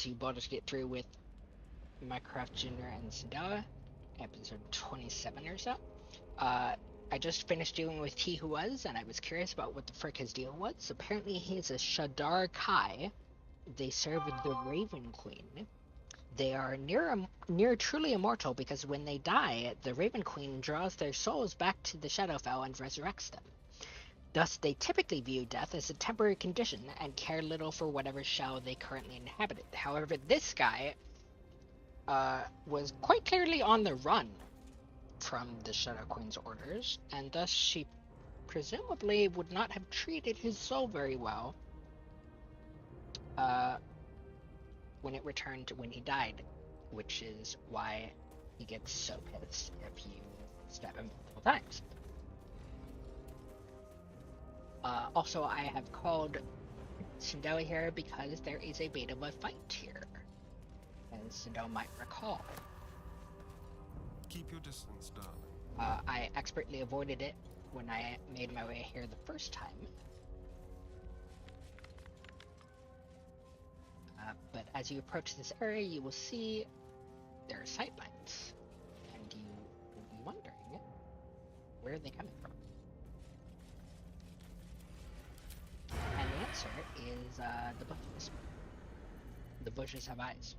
to Baldur's Gate 3 with Minecraft Junior and Sadella, episode 27 or so. I just finished dealing with He Who Was, and I was curious about what the frick his deal was. Apparently he's a Shadar Kai. They serve the Raven Queen. They are near truly immortal because when they die, the Raven Queen draws their souls back to the Shadowfell and resurrects them. Thus, they typically view death as a temporary condition and care little for whatever shell they currently inhabited. However, this guy was quite clearly on the run from the Shadow Queen's orders, and thus she presumably would not have treated his soul very well when it returned when he died, which is why he gets so pissed if you stab him multiple times. Also, I have called Sindel here because there is a bit of a fight here, as Sindel might recall. Keep your distance, darling. I expertly avoided it when I made my way here the first time. But as you approach this area, you will see there are sightlines, and you will be wondering, where are they coming from? And the answer is the bushes. The bushes have eyes.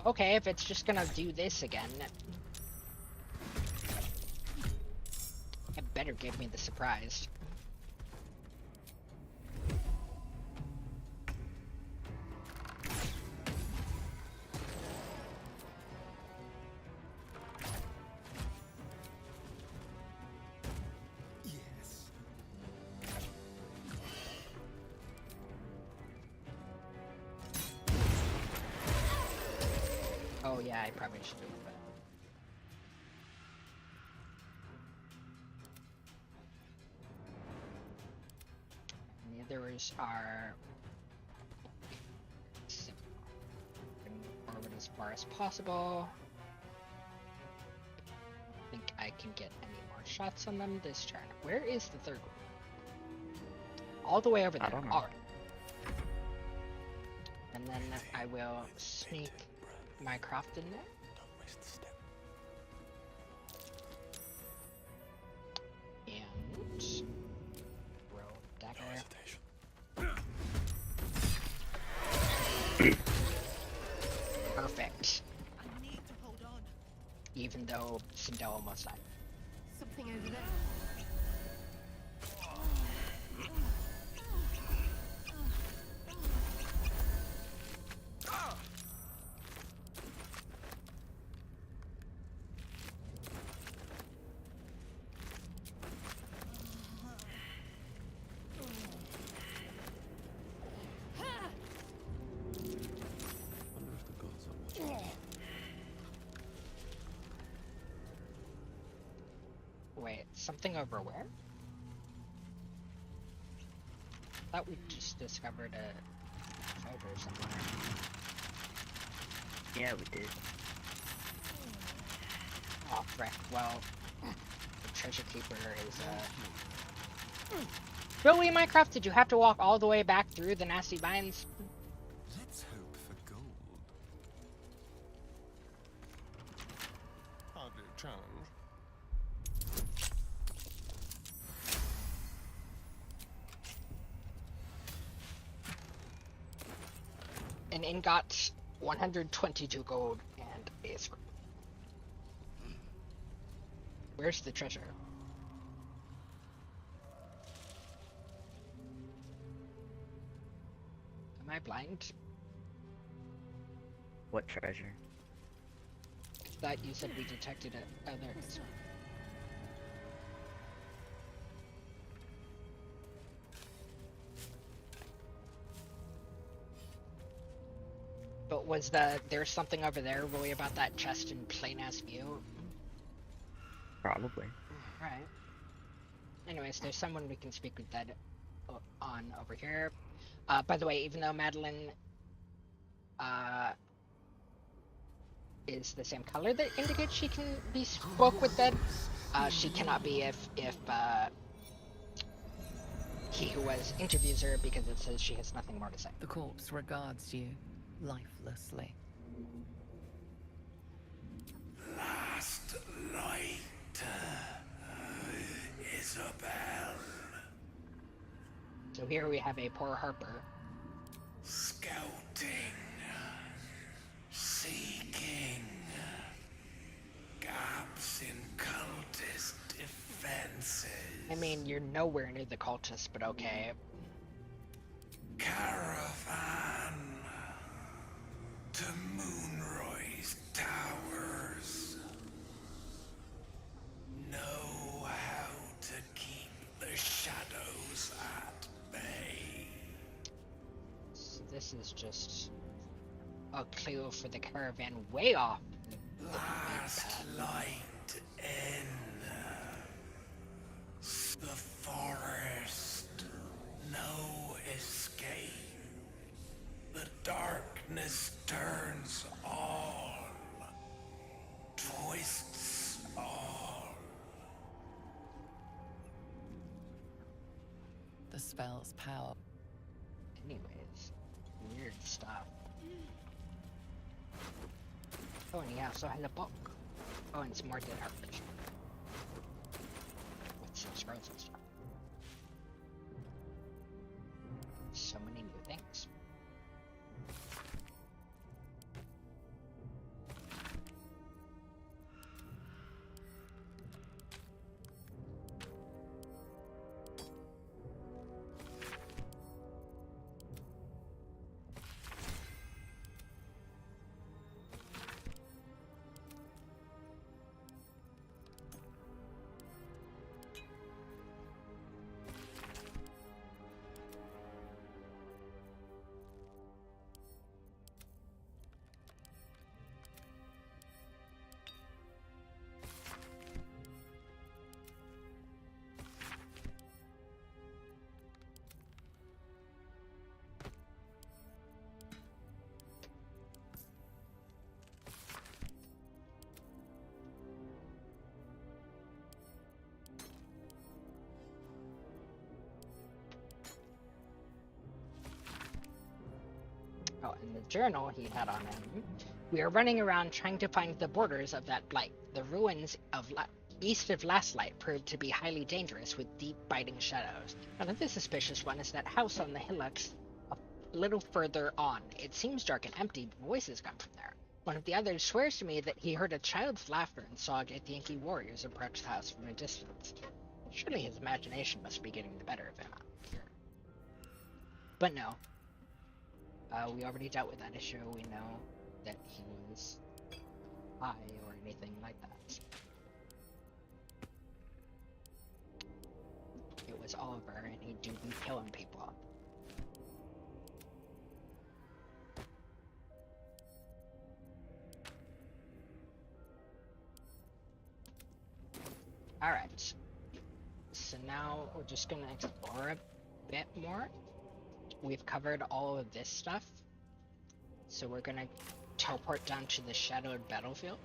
Okay, if it's just gonna do this again, it better give me the surprise. Yes. Oh yeah, I probably should do that. And the others are orbit as far as possible. I think I can get any more shots on them this turn. Where is the third one? All the way over there. Alright. And then I will sneak Minecraft in there. Don't waste the step. And roll dagger. Perfect. I need to hold on. Even though Sindel almost died. Something over there. Wait, something over where? I thought we just discovered a treasure somewhere. Yeah, we did. Oh, frick. Well, the treasure keeper is, Really, Minecraft? Did you have to walk all the way back through the nasty vines? Let's hope for gold. Hardly a challenge. An ingot, 122 gold, and a scroll. Where's the treasure? Am I blind? What treasure? I thought you said we detected it. Oh, there it is. But was there's something over there really about that chest in plain ass view? Probably. Right. Anyways, there's someone we can speak with that on over here. By the way, even though Madeline is the same color that indicates she can be spoke with dead. She cannot be if he who was interviews her because it says she has nothing more to say. The corpse regards you lifelessly. Last light, Isabel. So here we have a poor Harper. Scouting, seeking, gaps in cultist defenses. I mean, you're nowhere near the cultists, but okay. Caravan to Moonroy's towers. Know how to keep the shadows at bay. So this is just a clue for the caravan way off. Last light in the forest. No escape. The darkness turns all, twists all. The spell's power. Anyways, weird stuff. Oh, and he also has a book. Oh, and some more dead Harpers. With some scrolls and stuff. So many new things. Oh, and the journal he had on him. We are running around trying to find the borders of that blight. The ruins of east of Last Light proved to be highly dangerous with deep biting shadows. Another suspicious one is that house on the hillocks a little further on. It seems dark and empty, but voices come from there. One of the others swears to me that he heard a child's laughter and saw Githyanki warriors approach the house from a distance. Surely his imagination must be getting the better of him out here. But no. We already dealt with that issue. We know that he was high or anything like that. It was Oliver, and he do be killing people. Alright. So now we're just gonna explore a bit more. We've covered all of this stuff, so we're gonna teleport down to the shadowed battlefield.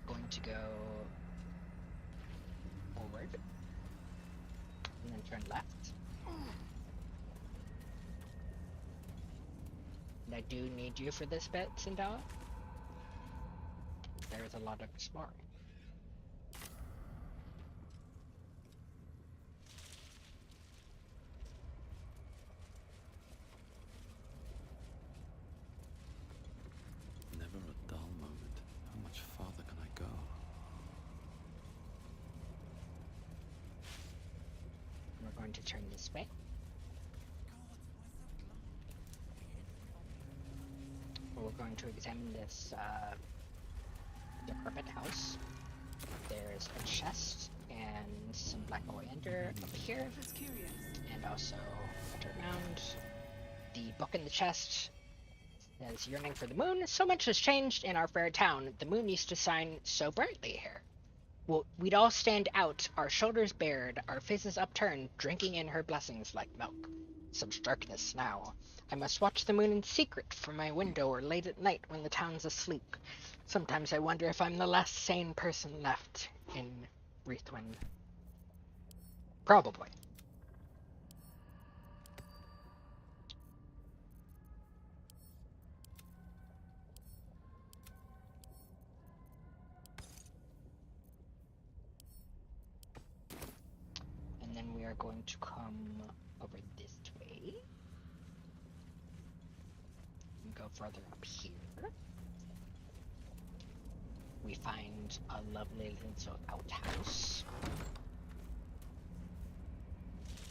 Going to go forward and then turn left. And I do need you for this bit, Sindala. There's a lot of exploring. Never a dull moment. How much farther can I go? We're going to turn this way. We're going to examine this decrepit house. There's a chest and some black oleander up here, and also a dirt mound. The book in the chest says, "Yearning for the moon. So much has changed in our fair town. The moon used to shine so brightly here." we'd all stand out, our shoulders bared, our faces upturned, drinking in her blessings like milk. Such darkness now. I must watch the moon in secret from my window or late at night when the town's asleep. Sometimes I wonder if I'm the last sane person left in Reithwin. Probably. And then we are going to come over this way. And go further up here. We find a lovely little outhouse.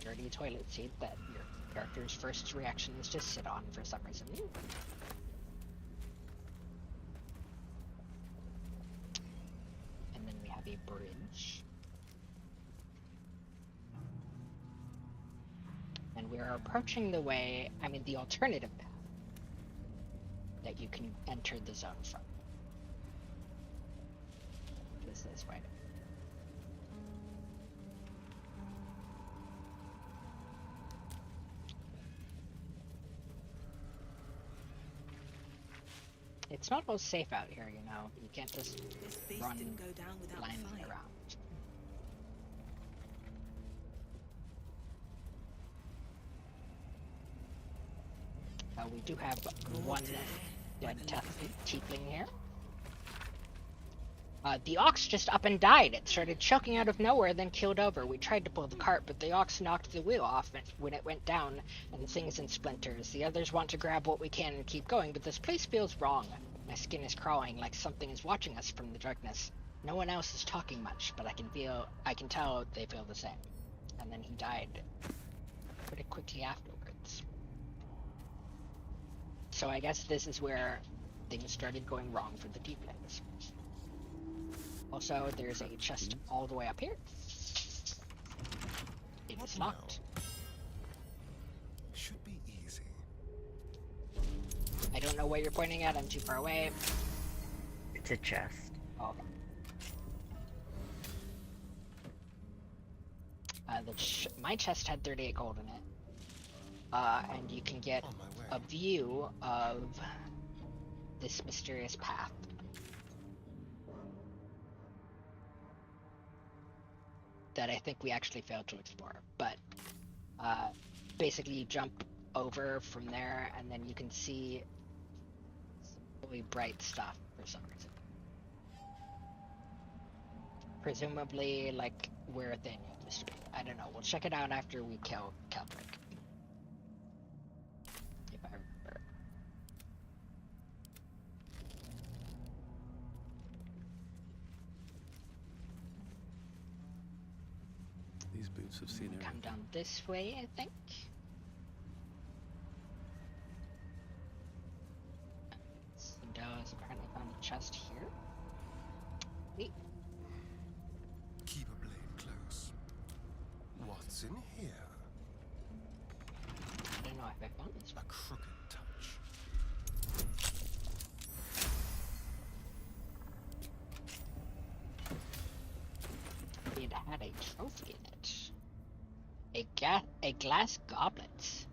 Dirty toilet seat that your character's first reaction is to sit on for some reason. And then we have a bridge. And we are approaching the way, the alternative path that you can enter the zone from. It is this way. It's not all safe out here, you know. You can't just This beast run didn't go down without blindly fight. around. We do have one dead tiefling here. The ox just up and died. It started choking out of nowhere, then keeled over. We tried to pull the cart, but the ox knocked the wheel off when it went down, and the thing's in splinters. The others want to grab what we can and keep going, but this place feels wrong. My skin is crawling, like something is watching us from the darkness. No one else is talking much, but I can tell they feel the same. And then he died pretty quickly afterwards. So I guess this is where things started going wrong for the tieflings. Also, there's a chest all the way up here. It is locked. Should be easy. I don't know what you're pointing at. I'm too far away. It's a chest. Oh, okay. My chest had 38 gold in it. And you can get On my way. a view of this mysterious path. That I think we actually failed to explore, but basically you jump over from there and then you can see some really bright stuff for some reason. Presumably like where Atheniel used to be. I don't know, we'll check it out after we kill Kelbrick. If I remember. These boots have seen Come everything. down this way, I think. Cinderella's apparently found a chest here. Wait, Keep a blade close. What's in here? I don't know if I found this A one. crooked touch. It had a trophy in it. A glass goblet.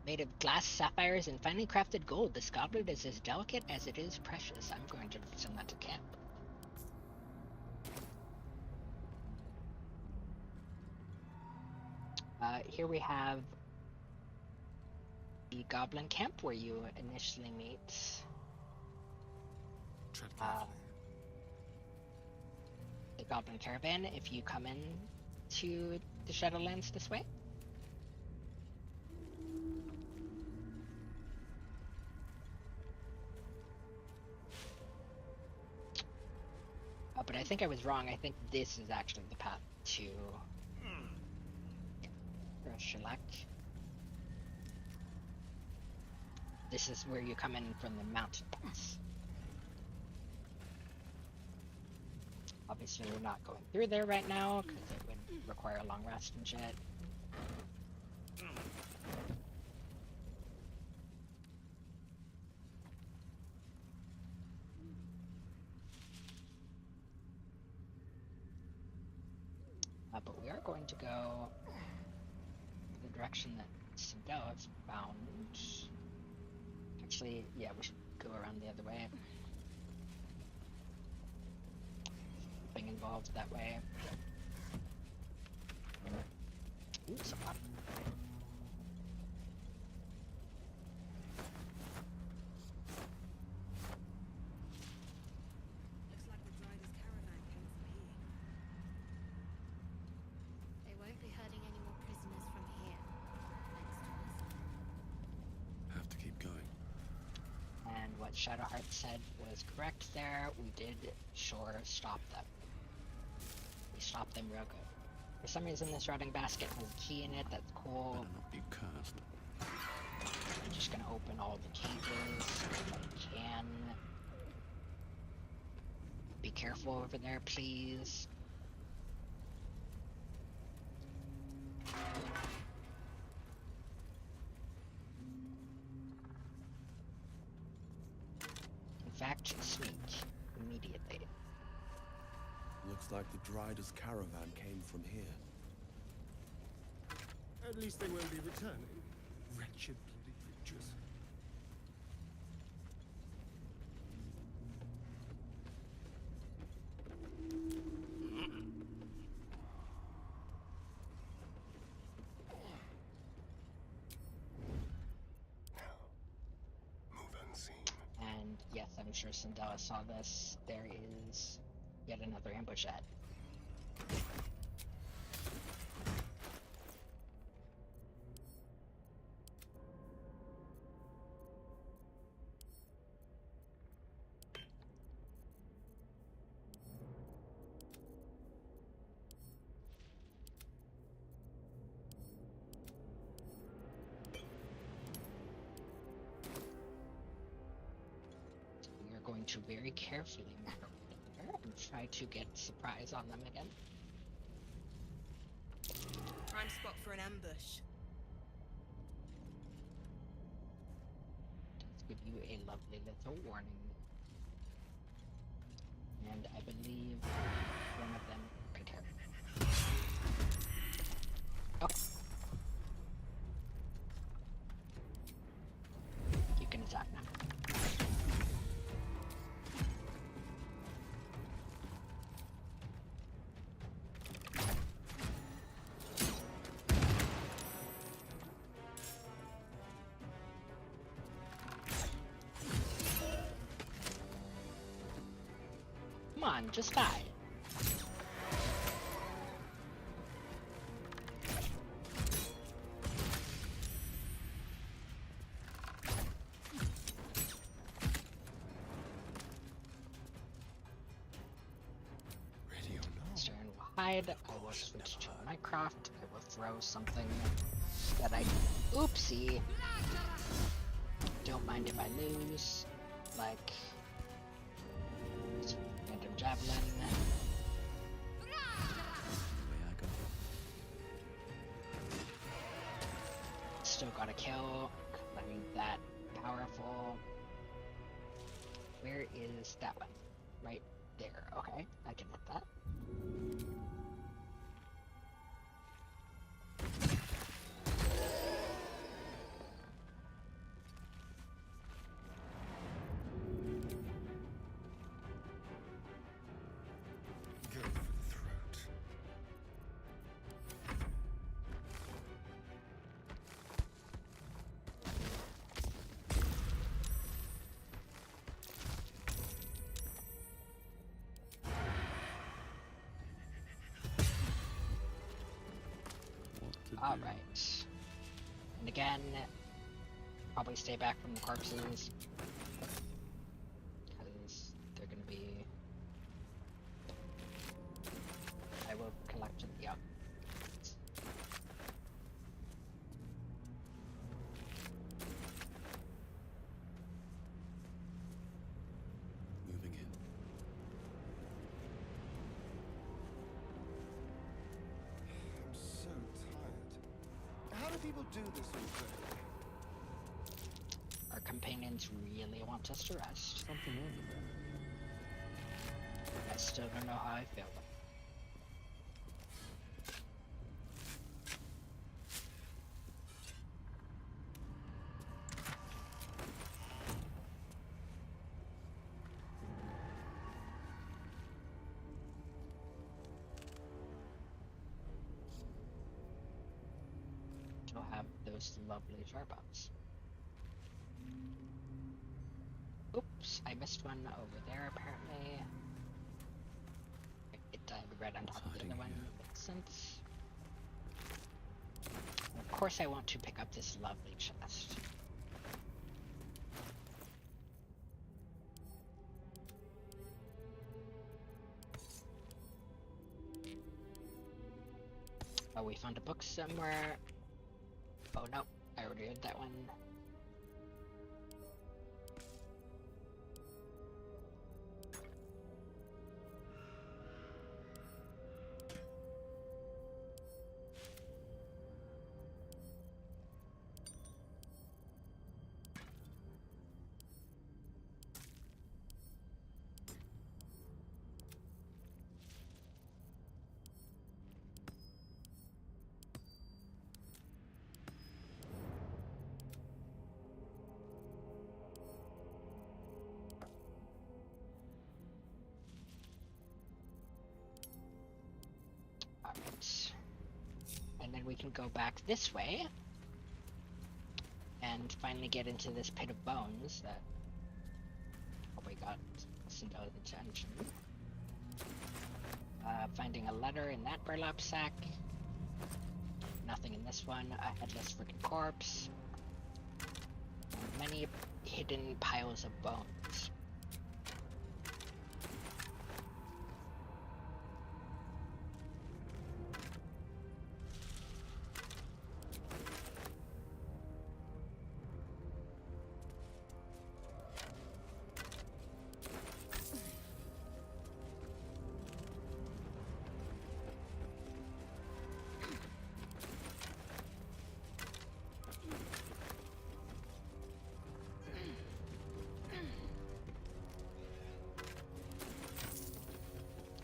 Made of glass sapphires and finely crafted gold. This goblet is as delicate as it is precious. I'm going to send that to camp. Here we have the goblin camp where you initially meet Tread carefully. the goblin caravan if you come in to the Shadowlands this way. But I think I was wrong. I think this is actually the path to Shellac. This is where you come in from the mountain pass. Obviously, we're not going through there right now because it would require a long rest and shit. But we are going to go the direction that Sindel found. Actually, yeah, we should go around the other way. Being involved that way. Ooh, someone. Looks like the driver's caravan came from here. They won't be herding any more prisoners from here. Thanks to us. Have to keep going. And what Shadowheart said was correct there. We did sure stop them. We stopped them real good. For some reason this routing basket has a key in it, that's cool. Better not be cursed. I'm just gonna open all the cages if I can. Be careful over there, please. In fact, sneak immediately. Looks like the Drider's caravan came from here. At least they won't be returning. Wretched bloody creatures. Move unseen. And yes, I'm sure Sindela saw this. There is yet another ambush at. We are going to very carefully maneuver there and try to get surprise on them again. Prime spot for an ambush. Let's give you a lovely little warning. And I believe one of them could hear. Oh. You can attack now. Come on, just die. Ready or not? Stern will hide. I will switch to Minecraft. I will throw something that I... Oopsie! Don't mind if I lose. Like... random javelin. Way I go. Still got a kill. I mean, that powerful. Where is that one? Right there. Okay, I can hit that. Go for the throat. What to do? Alright. And again, probably stay back from the corpses. Because they're gonna be... I will collect them, yeah. Moving in. I'm so tired. How do people do this all day? Our companions really want us to rest. Something over there. I still don't know how I feel. those lovely jar bombs. Oops, I missed one over there apparently. It died right on top of the other one. Makes sense. And of course I want to pick up this lovely chest. Oh, we found a book somewhere. Oh no, I already read that one. Alright. And then we can go back this way and finally get into this pit of bones that probably got Cinderella's attention. Finding a letter in that burlap sack. Nothing in this one. A headless freaking corpse. Many hidden piles of bones.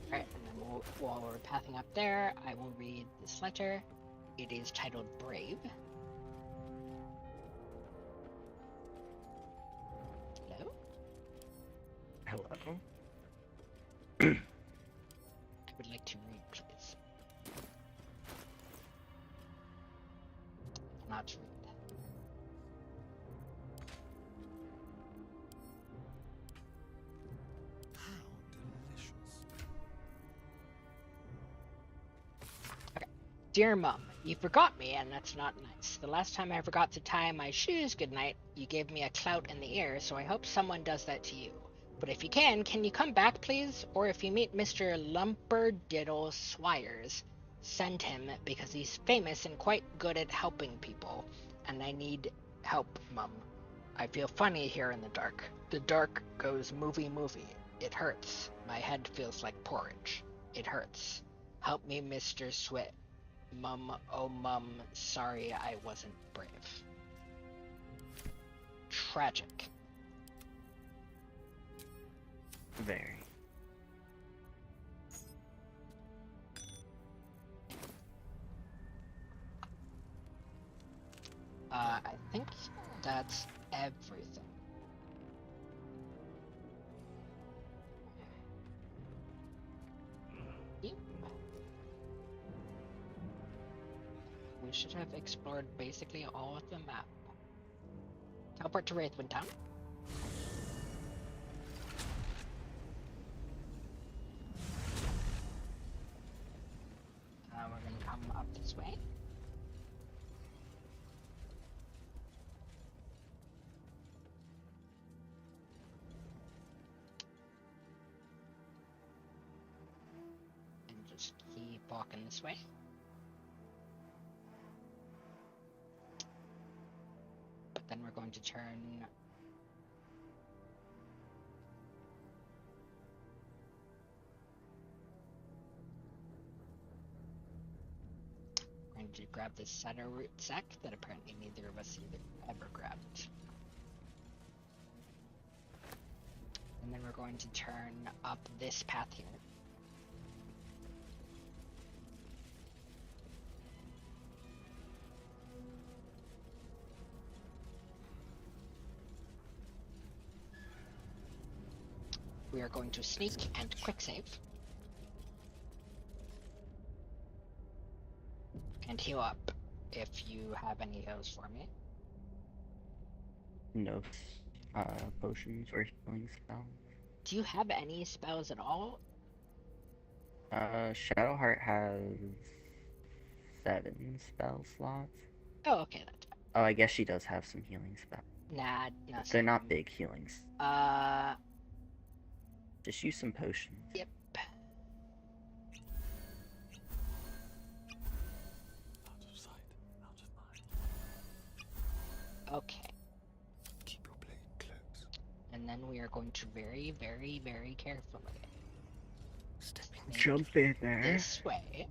Alright, and then while we're pathing up there, I will read this letter. It is titled Brave. Hello? Hello? I would like to read, please. Not read. How delicious. Dear Mum, you forgot me, and that's not nice. The last time I forgot to tie my shoes goodnight, you gave me a clout in the ear, so I hope someone does that to you. But if you can you come back, please? Or if you meet Mr. Lumperdiddle Swires, send him, because he's famous and quite good at helping people, and I need help, Mum. I feel funny here in the dark. The dark goes movie. It hurts. My head feels like porridge. It hurts. Help me, Mr. Swit. Mum, oh Mum, sorry I wasn't brave. Tragic. Very. I think that's everything. Yep. We should have explored basically all of the map. Teleport to Wraithwind Town. We're gonna come up this way. And just keep walking this way. But then we're going to turn to grab this center root sack that apparently neither of us ever grabbed. And then we're going to turn up this path here. We are going to sneak and quick save. And heal up. if you have any heals for me. No potions or healing spells. Do you have any spells at all? Shadowheart has 7 spell slots. Oh, okay, that's fine. Oh, I guess she does have some healing spells. Nah, no, They're not big healings. Uh, Just use some potions. yep. Out of sight, out of mind. Okay. Keep your blade close. And then we are going to very, very, very carefully sneak Jump in there. this way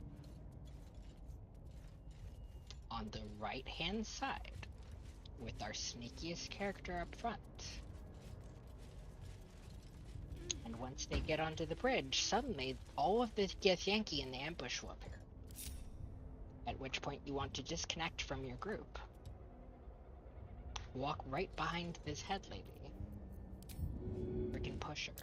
on the right-hand side with our sneakiest character up front. And once they get onto the bridge, suddenly all of the Githyanki in the ambush will appear. At which point you want to disconnect from your group. Walk right behind this head lady. Freaking push her.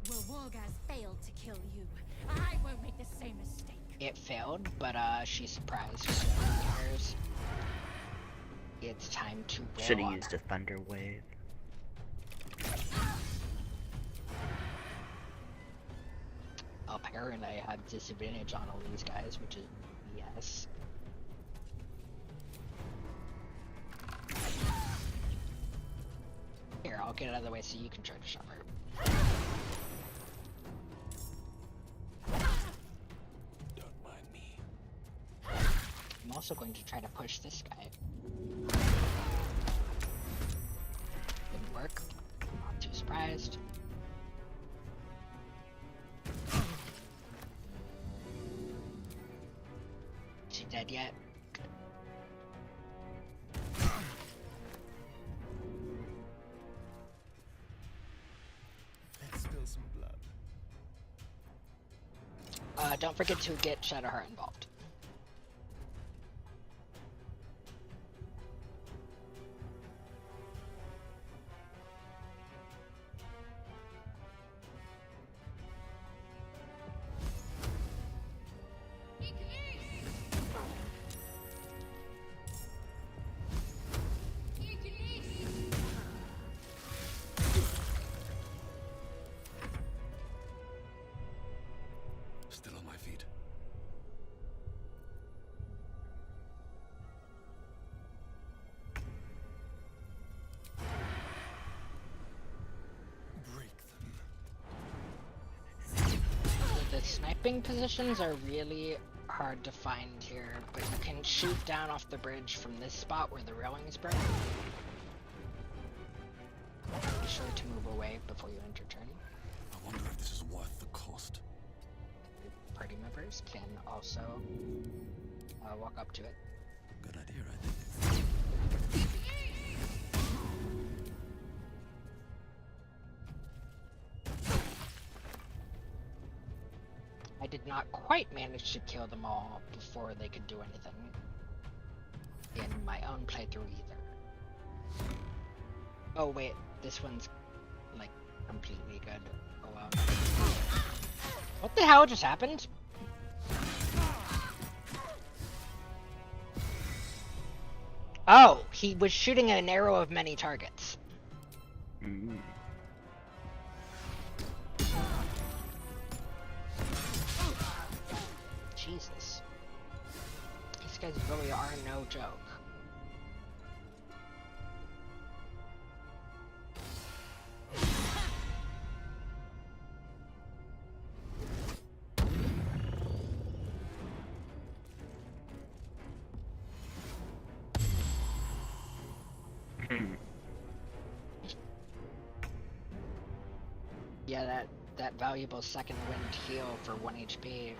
Well, Wargaz failed to kill you. I won't make the same mistake. It failed, but she's surprised, so who cares? It's time to wail Should have on used her. a thunder wave. Apparently I have disadvantage on all these guys, which is yes. Here, I'll get out of the way so you can try to shove her. Don't mind me. I'm also going to try to push this guy. Didn't work. Not too surprised. Is she dead yet? Good. Let's spill some blood. Don't forget to get Shadowheart involved. Still on my feet. Break them. The sniping positions are really hard to find here, but you can shoot down off the bridge from this spot where the railing is broken. Be sure to move away before you enter turn. I wonder if this is worth the cost. Party members can also walk up to it. Good idea, I think. I did not quite manage to kill them all before they could do anything in my own playthrough either. Oh wait, this one's like completely good. Oh wow. What the hell just happened? Oh, he was shooting an arrow of many targets. Mm. Jesus. These guys really are no joke. Yeah, that valuable second wind heal for 1 HP.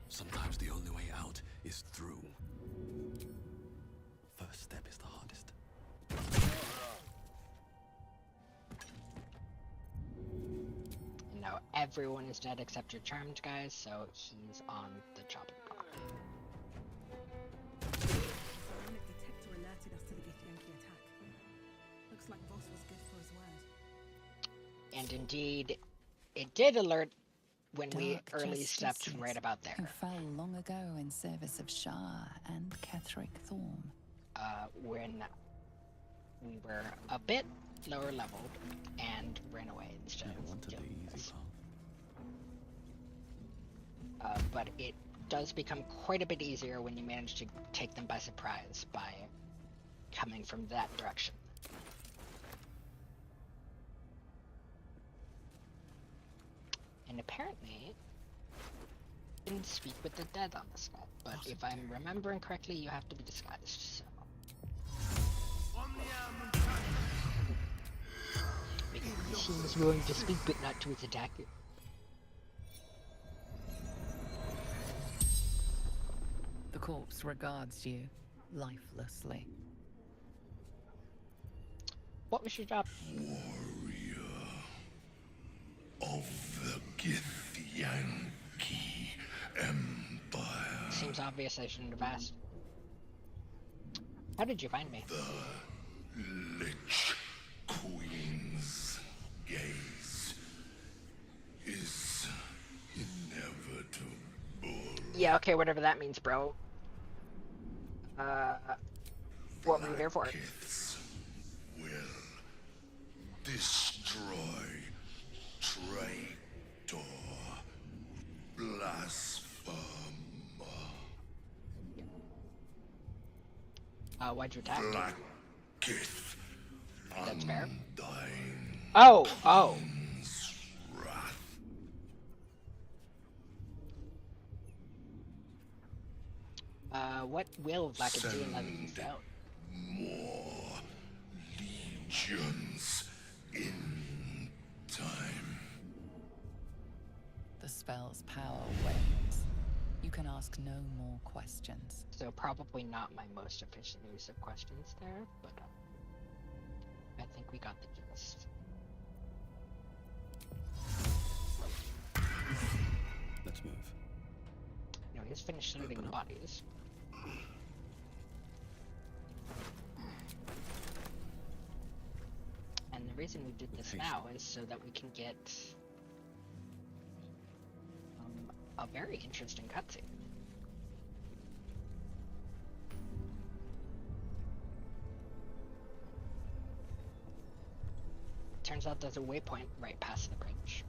Sometimes the only way out is through. First step is the hardest. And now everyone is dead except your charmed guys, so he's on the chopping block. And indeed, it did alert when we Dark early stepped justices right about who there. fell long ago in service of Shah and Ketheric Thorn. When we were a bit lower leveled and ran away instead You of wanted the doing easy this. path. But it does become quite a bit easier when you manage to take them by surprise by coming from that direction. And apparently, you can speak with the dead on this guy, but if I'm remembering correctly, you have to be disguised, so... He seems willing to speak, but not to his attacker. The corpse regards you lifelessly. What was your job? Of the Githyanki Empire. Seems obvious I shouldn't have asked. How did you find me? The Lich Queen's gaze is inevitable. Yeah, okay, whatever that means, bro. What were you there for? Blackiths will destroy traitor, blasphemer. Why'd you attack? Blackith, That's fair. undying Oh! wrath. What will Blackett do now that you fell? More legions in time. The spell's power wanes. You can ask no more questions. So probably not my most efficient use of questions there, but I think we got the gist. Let's move. No, he's finished looting the bodies. And the reason we did this now is so that we can get a very interesting cutscene. Turns out there's a waypoint right past the bridge.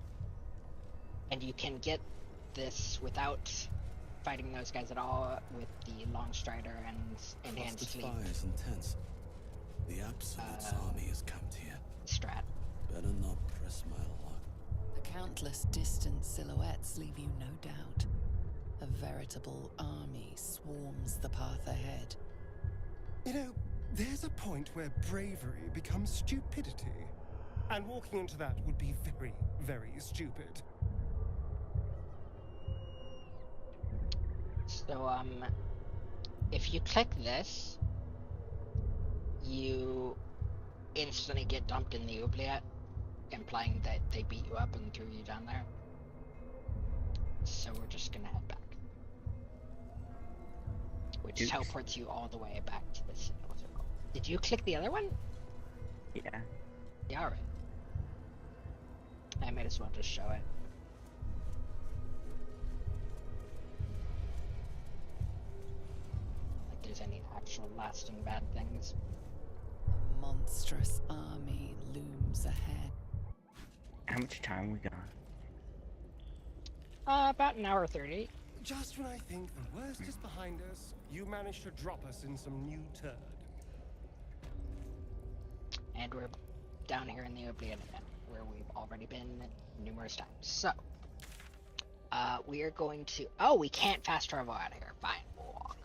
And you can get this without fighting those guys at all with the long strider and enhanced Clustered sleep fires and tents. The Absolute's army is camped here. strat. Better not press my luck. The countless distant silhouettes leave you no doubt. A veritable army swarms the path ahead. You know, there's a point where bravery becomes stupidity. And walking into that would be very, very stupid. So, if you click this, you instantly get dumped in the oubliette, implying that they beat you up and threw you down there. So we're just gonna head back. Which Oops. teleports you all the way back to the signal circle. Did you click the other one? Yeah. Yeah, alright. I might as well just show it. Like there's any actual lasting bad things. A monstrous army looms ahead. How much time we got? About an hour 30. Just when I think the worst is behind us, you managed to drop us in some new turd. And we're down here in the oubliette again, where we've already been numerous times. So, we are going to... Oh, we can't fast travel out of here. Fine, we'll walk.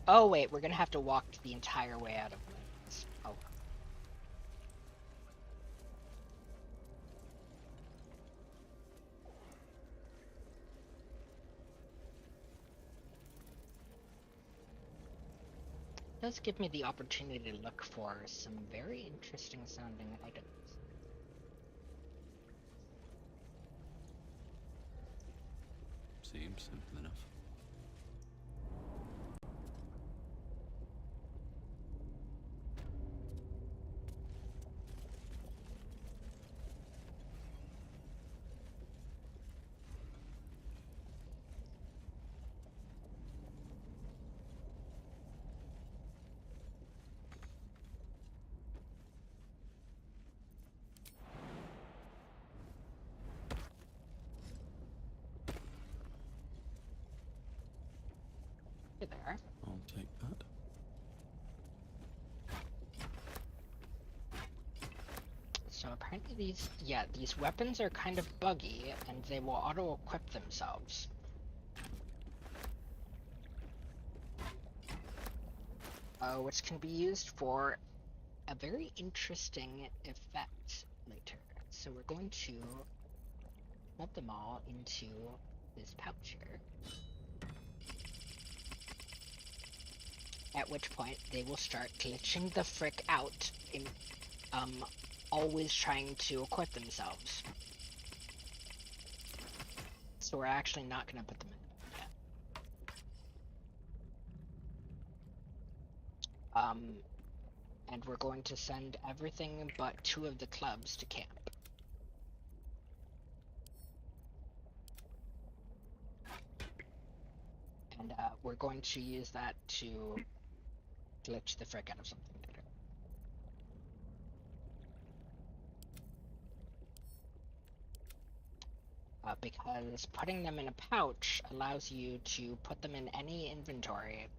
Oh, wait, we're gonna have to walk the entire way out of this. Oh. Does give me the opportunity to look for some very interesting sounding items. Seems simple enough. Here they are. I'll take that. So apparently these weapons are kind of buggy, and they will auto-equip themselves. Which can be used for a very interesting effect later. So we're going to put them all into this pouch here. At which point they will start glitching the frick out in always trying to equip themselves. So we're actually not going to put them in yet. And we're going to send everything but 2 of the clubs to camp. And we're going to use that to glitch the frick out of something later. Because putting them in a pouch allows you to put them in any inventory, at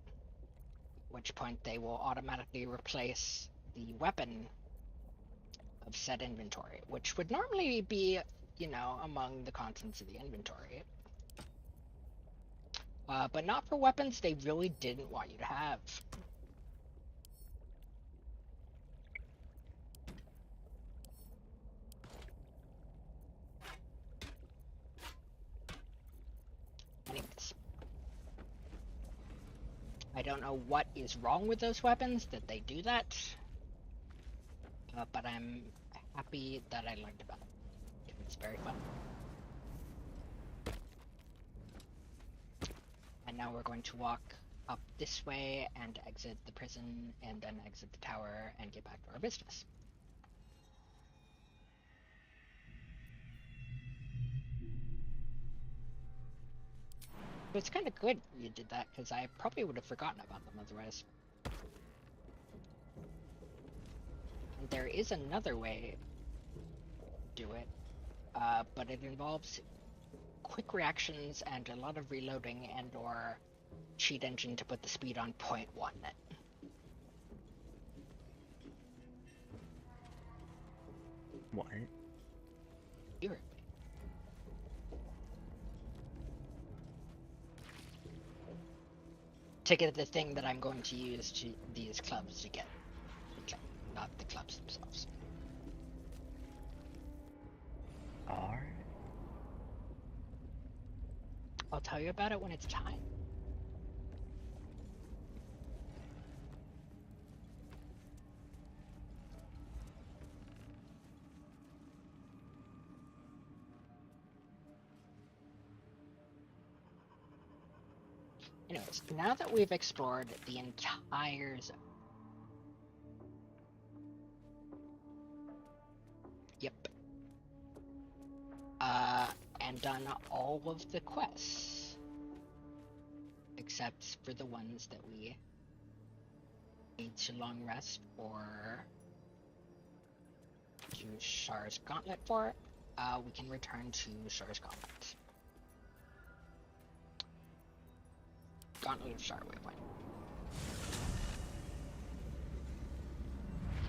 which point they will automatically replace the weapon of said inventory, which would normally be, you know, among the contents of the inventory. But not for weapons they really didn't want you to have. Anyways. I don't know what is wrong with those weapons that they do that. But I'm happy that I learned about it. It's very fun. And now we're going to walk up this way and exit the prison, and then exit the tower and get back to our business. But it's kind of good you did that, because I probably would have forgotten about them otherwise. And there is another way to do it, but it involves quick reactions and a lot of reloading and or cheat engine to put the speed on 0.1. What? You heard me. To get the thing that I'm going to use to these clubs to get. Okay, not the clubs themselves. Alright. I'll tell you about it when it's time. Anyways, now that we've explored the entire zone. Yep. And done all of the quests. Except for the ones that we need to long rest or to Shar's Gauntlet for, we can return to Shar's Gauntlet. Gauntlet of Shar waypoint.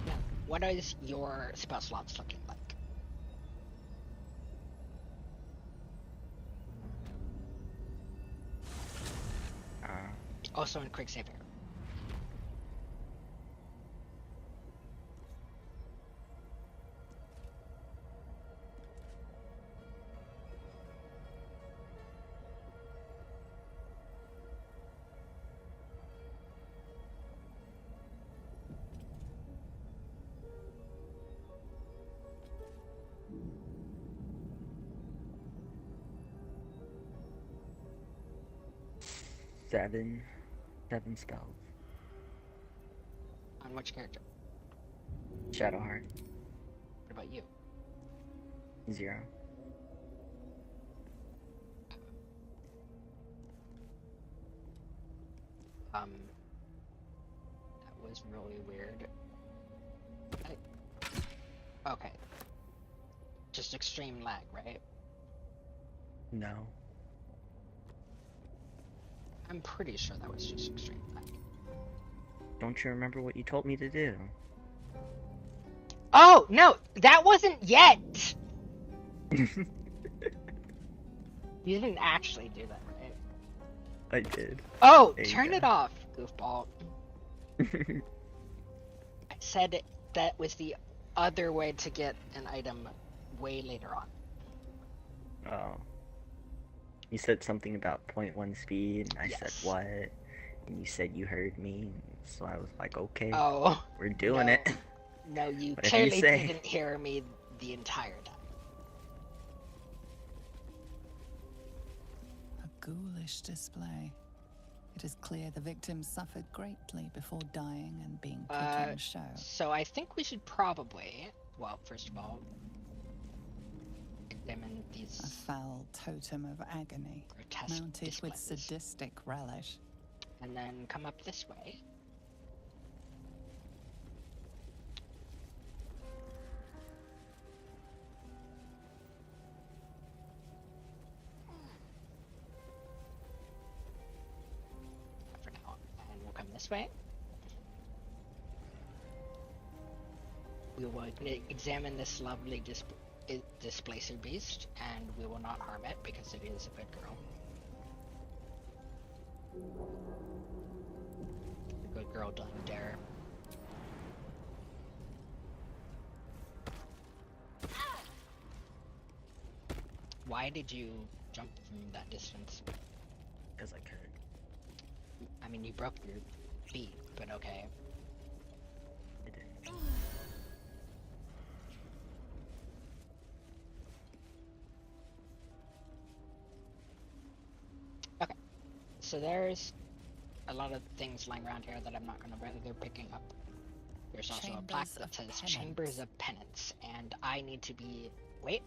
Now, what is your spell slots looking like? Also in quick save here. Seven spells. On which character? Shadowheart. What about you? 0. That was really weird. Okay. Just extreme lag, right? No. I'm pretty sure that was just extreme black. Don't you remember what you told me to do? Oh, no! That wasn't yet! You didn't actually do that, right? I did. Oh, There you turn go. it off, goofball. I said that was the other way to get an item way later on. Oh. You said something about 0.1 speed, and I said Yes. what? And you said you heard me, so I was like, okay, Oh, we're doing no. it. No, you Whatever you clearly say. didn't hear me the entire time. A ghoulish display. It is clear the victims suffered greatly before dying and being put on show. So I think we should probably, well, first of all, examine A these foul totem of agony, grotesque mounted with displays, sadistic relish. and then come up this way. For now, and we'll come this way. We will examine this lovely displacer beast, and we will not harm it because it is a good girl. A good girl doesn't dare. Why did you jump from that distance? Because I could. I mean, you broke your feet, but okay. I did. Okay, so there's a lot of things lying around here that I'm not going to bother picking up. There's also a plaque Chambers that of says Penance. Chambers of Penance, and I need to be... Wait.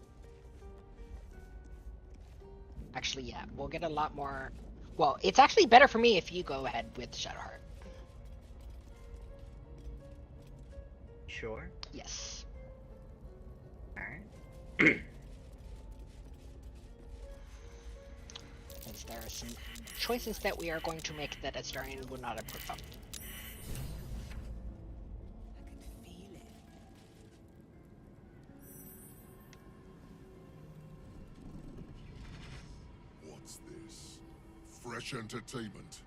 Actually, yeah, we'll get a lot more... Well, it's actually better for me if you go ahead with Shadowheart. Sure. Yes. Alright. Because there are some choices that we are going to make that Astarion will not approve of. I could feel it. What's this? Fresh entertainment?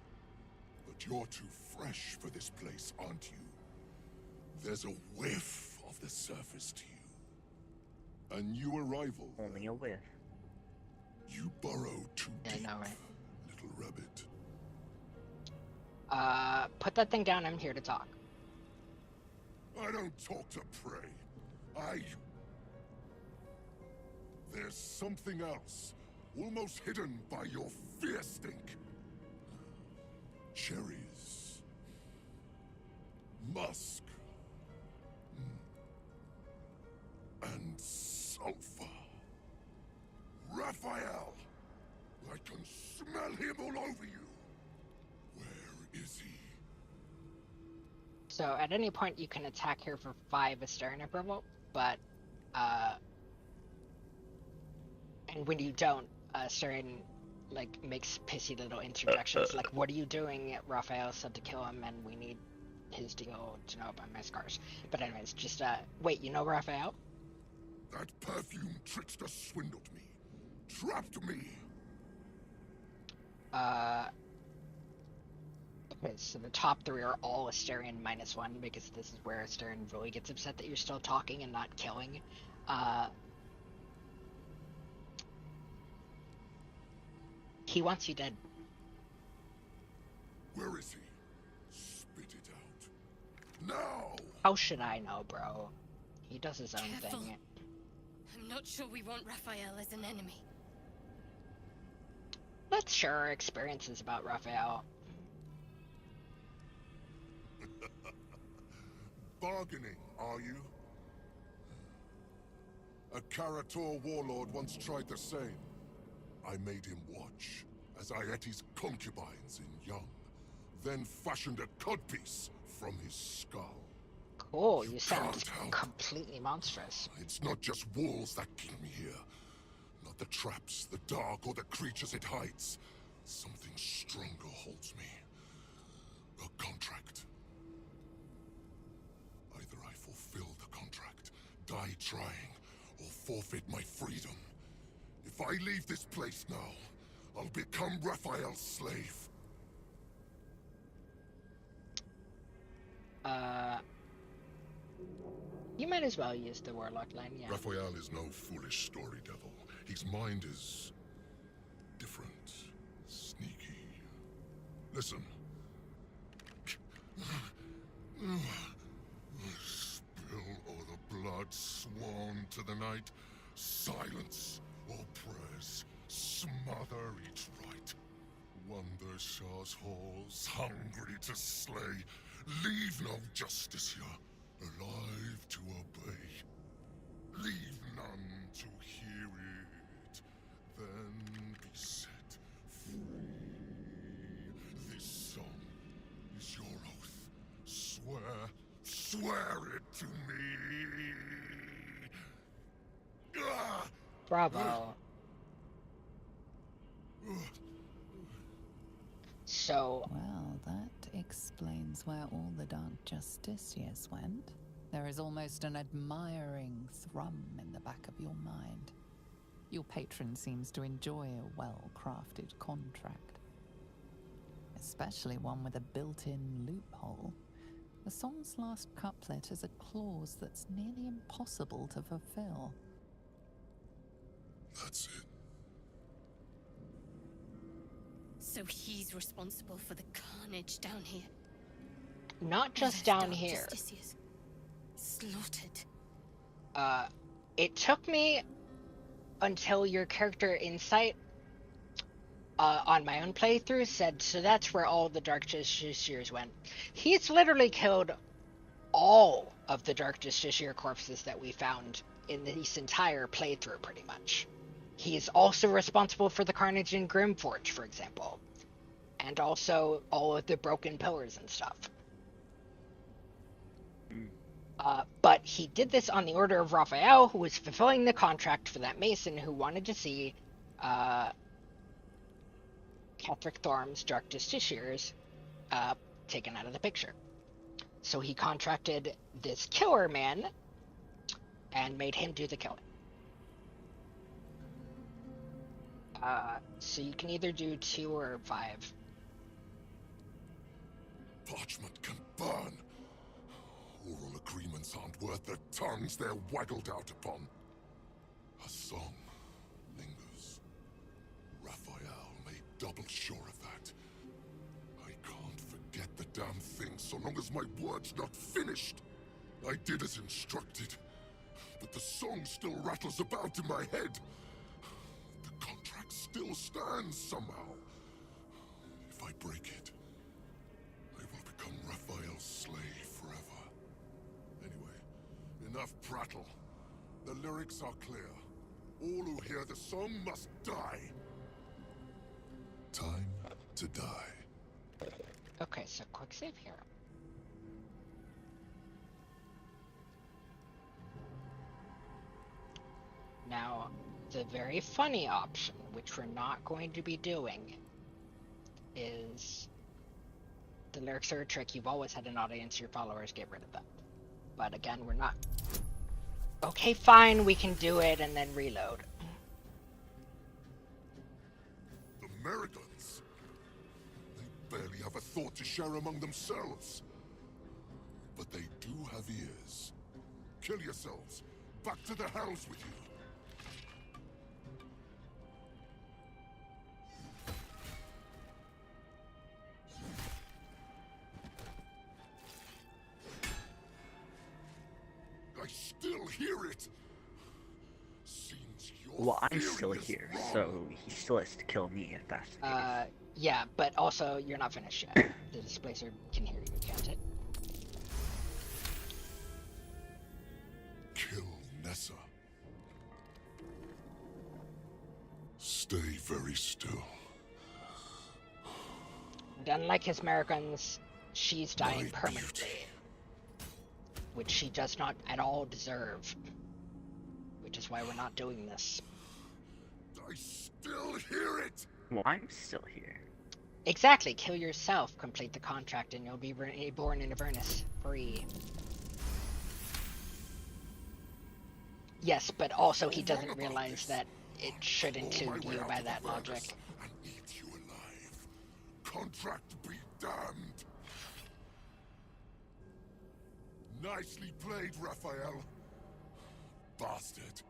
But you're too fresh for this place, aren't you? There's a whiff of the surface to you. A new arrival. Only a whiff. You burrow too Yeah, I deep, know, right? little rabbit. Put that thing down, I'm here to talk. I don't talk to prey. There's something else, almost hidden by your fear stink. Cherries. Musk. And sulfur. Raphael! I can smell him all over you. Where is he? So at any point you can attack here for 5 Astarion approval, but and when you don't, Astarion like makes pissy little interjections like, "What are you doing? Raphael said to kill him, and we need his deal to know about my scars." But anyways, just wait, you know Raphael? That perfume trickster swindled me. Trapped me. Okay, so the top 3 are all Astarion -1 because this is where Astarion really gets upset that you're still talking and not killing. He wants you dead. Where is he? Spit it out. Now! How should I know, bro? He does his own Careful. thing. I'm not sure we want Raphael as an enemy. Let's share our experiences about Raphael. Bargaining, are you? A Karator warlord once tried the same. I made him watch as I ate his concubines in young, then fashioned a codpiece from his skull. Cool, you sound can't help. completely monstrous. It's not just walls that keep me here. Not the traps, the dark, or the creatures it hides. Something stronger holds forfeit my freedom. If I leave this place now, I'll become Raphael's slave. You might as well use the warlock line, yeah. Raphael is no foolish story devil. His mind is different, sneaky. Listen. Spill all the blood sworn to the night. Silence all prayers. Smother each rite. Wander Shah's halls, hungry to slay. Leave no justice here, alive to obey. Leave none to hear it, then be set free. This song is your oath. Swear it to me. Ah! Bravo. So, Well, that explains where all the Dark Justiciars went. There is almost an admiring thrum in the back of your mind. Your patron seems to enjoy a well-crafted contract. Especially one with a built-in loophole. The song's last couplet has a clause that's nearly impossible to fulfill. That's it. So he's responsible for the carnage down here. not All just those down dark here. justiciars slaughtered. It took me until your character insight on my own playthrough said, so that's where all the Dark Justiciars went. He's literally killed all of the Dark Justiciar corpses that we found in this entire playthrough, pretty much. He's also responsible for the carnage in Grimforge, for example. And also all of the broken pillars and stuff. But he did this on the order of Raphael, who was fulfilling the contract for that Mason who wanted to see Catherick Thorm's Dark Justiciars taken out of the picture. So he contracted this killer man and made him do the killing. So you can either do 2 or 5. Parchment can burn. Oral agreements aren't worth the tongues they're waggled out upon. A song lingers. Raphael made double sure of that. I can't forget the damn thing so long as my word's not finished. I did as instructed, but the song still rattles about in my head. The contract still stands somehow. If I break it, I will become Raphael's slave forever. Anyway, enough prattle. The lyrics are clear. All who hear the song must die. Time to die. Okay, so quick save here. Now, the very funny option, which we're not going to be doing, is the lyrics are a trick. You've always had an audience, your followers, get rid of them. But again, we're not. Okay, fine, we can do it and then reload. The Merigans. They barely have a thought to share among themselves. But they do have ears. Kill yourselves. Back to the hells with you. I still hear it. Seems your Well, I'm theory still is here, wrong. so he still has to kill me if that's the case. Yeah, but also, you're not finished yet. The Displacer can hear you, can't it? Kill Nessa. Stay very still. And unlike his Americans, she's dying My permanently. beauty. Which she does not at all deserve. Which is why we're not doing this. I still hear it. Well, I'm still here. Exactly, kill yourself, complete the contract, and you'll be born in Avernus, free. Yes, but also he You're wrong doesn't about realize this. that it I'll should claw my include way you out by of that Avernus logic. and eat you alive. Contract be damned. Nicely played, Raphael. Bastard.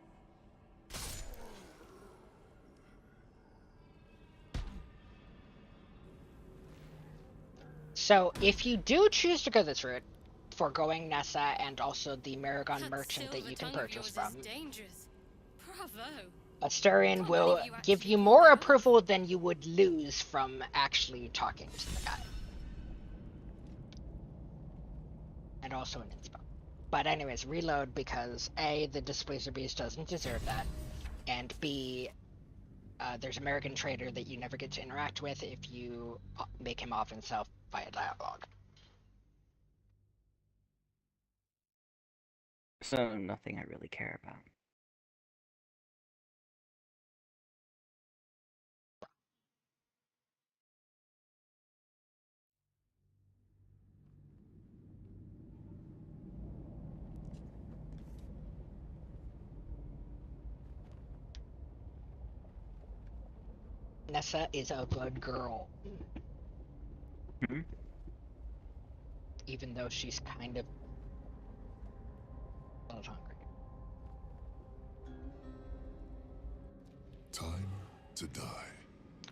So, if you do choose to go this route, foregoing Nessa and also the Maragon That merchant that silver you can tongue of purchase yours from, is dangerous. Bravo. Astarion Can't will believe you give actually you pulled more that off. approval than you would lose from actually talking to the guy. And also an inspo. But anyways, reload because A, the Displeaser Beast doesn't deserve that, and B, there's American trader that you never get to interact with if you make him off himself via dialogue. So nothing I really care about. Nessa is a good girl, Hmm? even though she's kind of a little hungry. Time to die.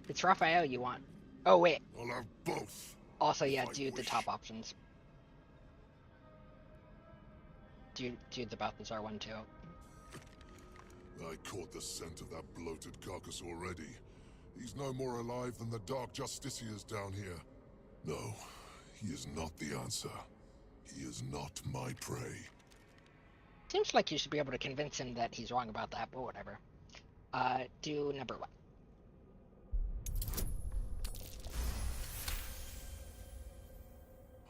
It's Raphael you want. Oh wait, I'll have both. also if yeah, I do the wish. top options. Do the Balthazar one too. I caught the scent of that bloated carcass already. He's no more alive than the Dark Justiciars down here. No, he is not the answer. He is not my prey. Seems like you should be able to convince him that he's wrong about that, but whatever. Do number 1.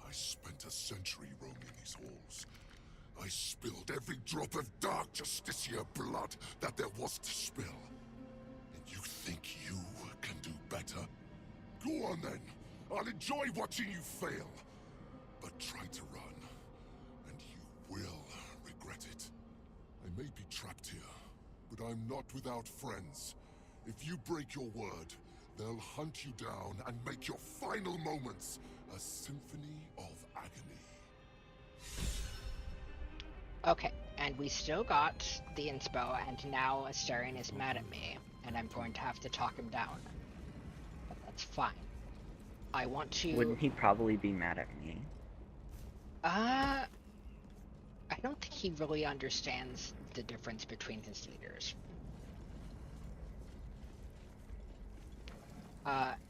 I spent a century roaming these halls. I spilled every drop of Dark Justiciar blood that there was to spill. And you think you can do better? Go on then. I'll enjoy watching you fail. But try to run, and you will regret it. I may be trapped here, but I'm not without friends. If you break your word, they'll hunt you down and make your final moments a symphony of agony. Okay, and we still got the inspo, and now Astarion is mad at me, and I'm going to have to talk him down. But that's fine. I want to... Wouldn't he probably be mad at me? I don't think he really understands the difference between his leaders.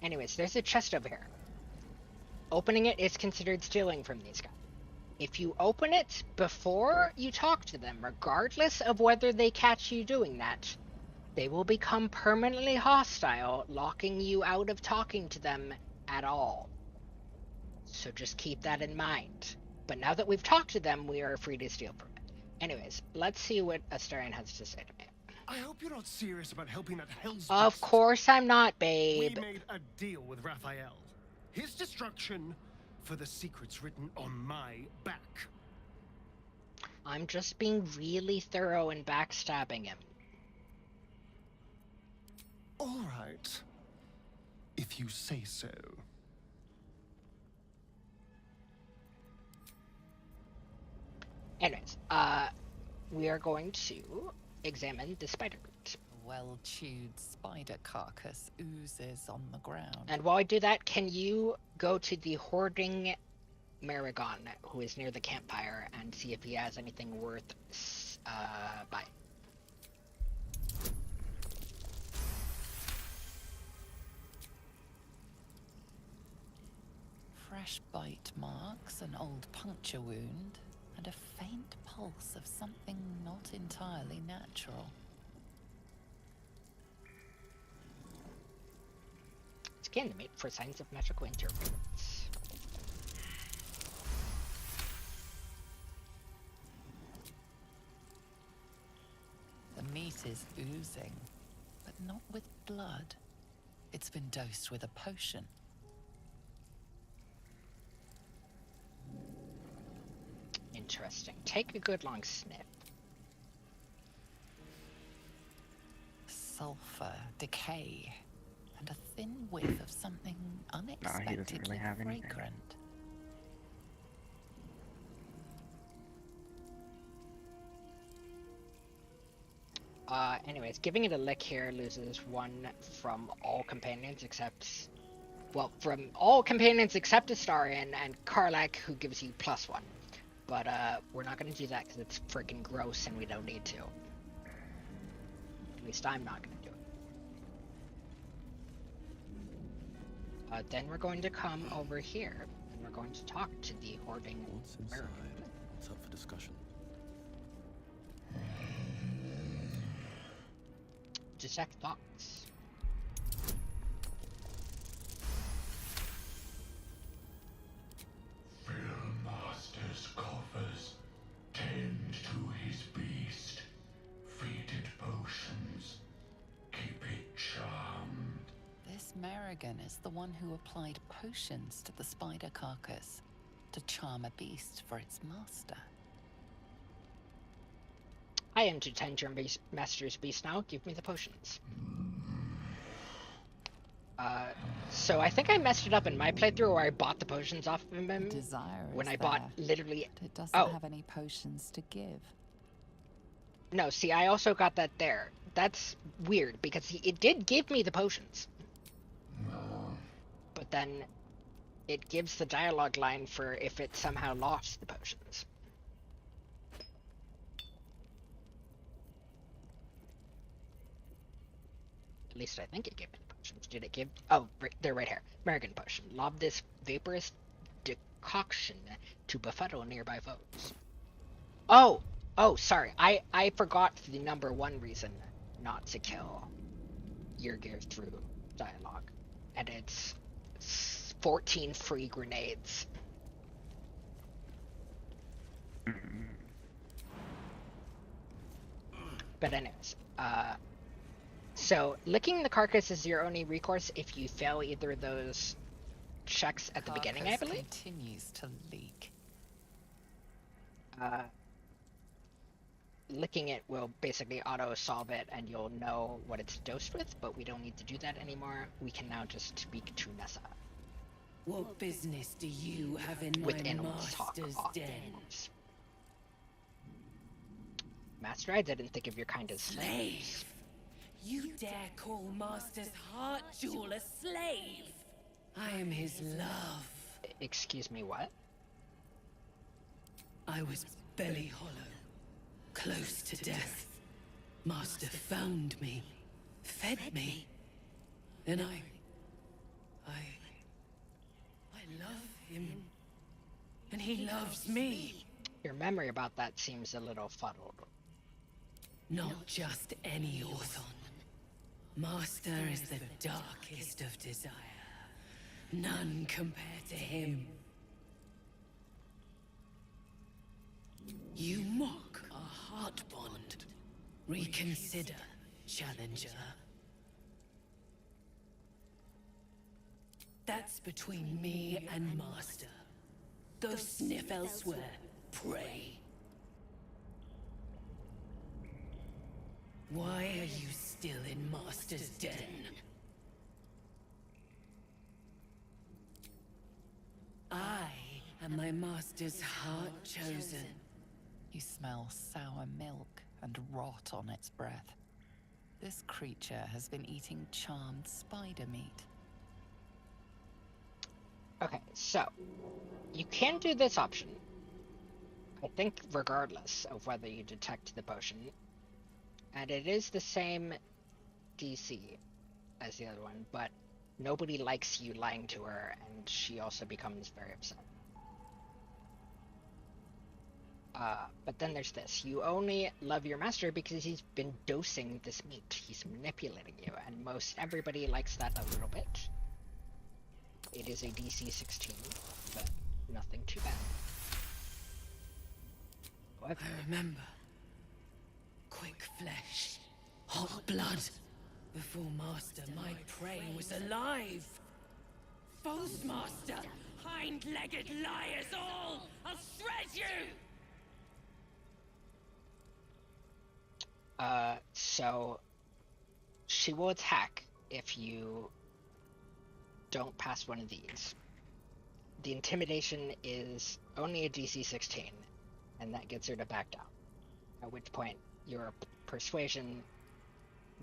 Anyways, there's a chest over here. Opening it is considered stealing from these guys. If you open it before you talk to them, regardless of whether they catch you doing that, they will become permanently hostile, locking you out of talking to them at all. So just keep that in mind. But now that we've talked to them, we are free to steal from it. Anyways, let's see what Astarion has to say to me. I hope you're not serious about helping that hell's Of beast. course I'm not, We babe. made a deal with Raphael. His destruction for the secrets written on my back. I'm just being really thorough in backstabbing him. All right. If you say so. Anyways, we are going to examine the spider root. Well-chewed spider carcass oozes on the ground. And while I do that, can you go to the hoarding Maragon, who is near the campfire, and see if he has anything worth buying? Fresh bite marks, an old puncture wound, and a faint pulse of something not entirely natural. Scan the meat for signs of magical interference. The meat is oozing, but not with blood. It's been dosed with a potion. Interesting. Take a good long sniff. sulfur, decay, and a thin whiff of something unexpectedly really have anything. fragrant. Anyways, giving it a lick here loses 1 from all companions except... Well, from all companions except Astarion and Karlak, who gives you +1. But, we're not gonna do that because it's freaking gross and we don't need to. At least I'm not gonna do it. Then we're going to come over here, and we're going to talk to the hoarding What's inside? American. What's up for discussion? Detect thoughts. Fill Master's coffers, tend to his beast, feed it potions, keep it charmed. This Merrigan is the one who applied potions to the spider carcass to charm a beast for its master. I am to tend your master's beast now. Give me the potions. So I think I messed it up in my playthrough where I bought the potions off of him Desire when is I bought there, literally... but it doesn't Oh. have any potions to give. No, see, I also got that there. That's weird because it did give me the potions. But then it gives the dialogue line for if it somehow lost the potions. At least I think it gave me the potions. Did it give... Oh, they're right here. American potion. Lob this vaporous decoction to befuddle nearby foes. Oh! Oh, sorry. I forgot the number 1 reason not to kill Yrgir through dialogue. And it's 14 free grenades. But anyways, so licking the carcass is your only recourse if you fail either of those checks at the beginning, I believe. Continues to leak. Licking it will basically auto-solve it and you'll know what it's dosed with, but we don't need to do that anymore. We can now just speak to Nessa. What business do you have in With my animals talk master's often. den? Master, I didn't think of your kind as slaves. Slave? You dare call Master's heart jewel a slave? I am his love. Excuse me, what? I was belly hollow, close to death. Master found me, fed me, and I love him, and he loves me. Your memory about that seems a little fuddled. Not just any Orthon. Master is the darkest of desire. None compare to him. You mock our heart bond. Reconsider, challenger. That's between me and Master. Go sniff elsewhere, pray. Why are you still in Master's den? I am my Master's heart chosen. You smell sour milk and rot on its breath. This creature has been eating charmed spider meat. Okay, so you can do this option. I think regardless of whether you detect the potion. And it is the same DC as the other one, but nobody likes you lying to her, and she also becomes very upset. But then there's this. You only love your master because he's been dosing this meat. He's manipulating you, and most everybody likes that a little bit. It is a DC 16, but nothing too bad. However, I remember. Quick flesh, hot blood. Before Master, my prey was alive. False Master, hind-legged liars all! I'll shred you! so she will attack if you don't pass one of these. The intimidation is only a DC 16, and that gets her to back down. At which point, your persuasion,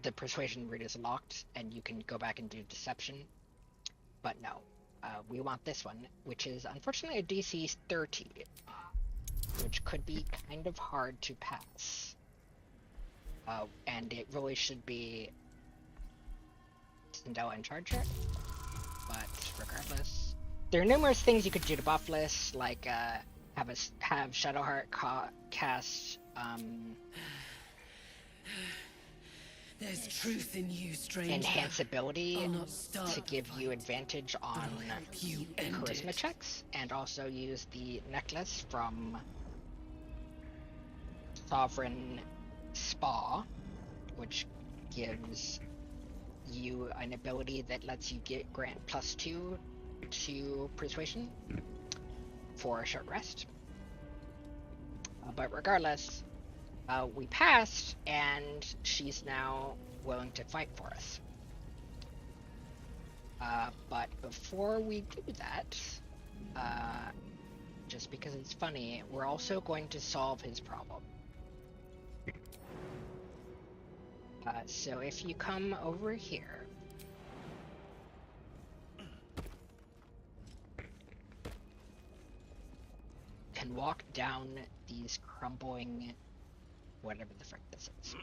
the persuasion route is locked, and you can go back and do deception. But no, we want this one, which is unfortunately a DC 30, which could be kind of hard to pass. And it really should be Cinderella in charge here, but regardless. There are numerous things you could do to buff lists, like have Shadowheart cast There's truth in you, stranger. enhance ability I'll not start to give the you fight, advantage but on I'll help you end charisma it. checks, and also use the necklace from Sovereign Spa, which gives you an ability that lets you grant +2 to persuasion for a short rest. But regardless, we passed, and she's now willing to fight for us. But before we do that, just because it's funny, we're also going to solve his problem. So if you come over here, can walk down these crumbling, whatever the frick this is.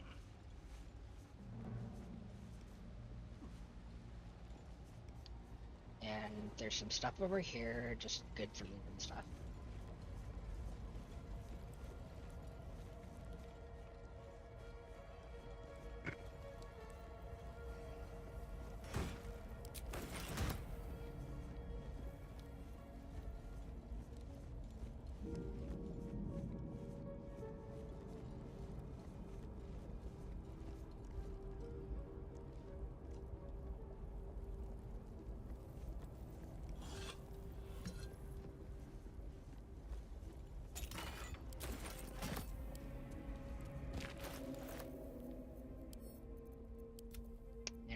And there's some stuff over here, just good for loot and stuff.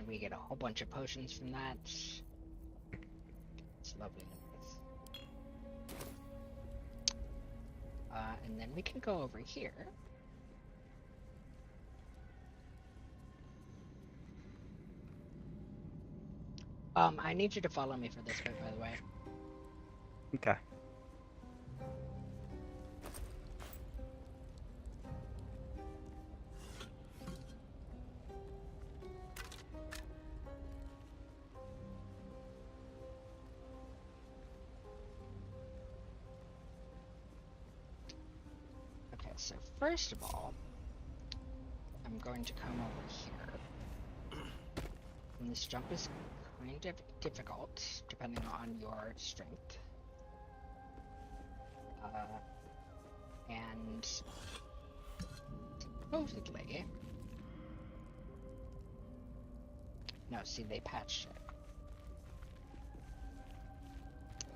We get a whole bunch of potions from that. It's lovely. And then we can go over here. I need you to follow me for this bit, by the way. Okay. So first of all, I'm going to come over here. And this jump is kind of difficult, depending on your strength. And supposedly... No, see, they patched it.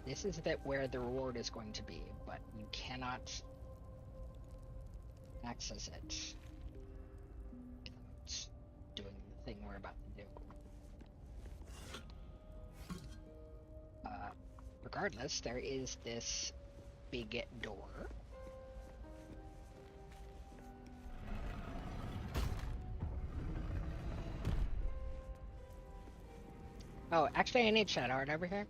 This is where the reward is going to be, but you cannot access it without doing the thing we're about to do. Regardless, there is this big door. Oh, actually I need shadow art over here.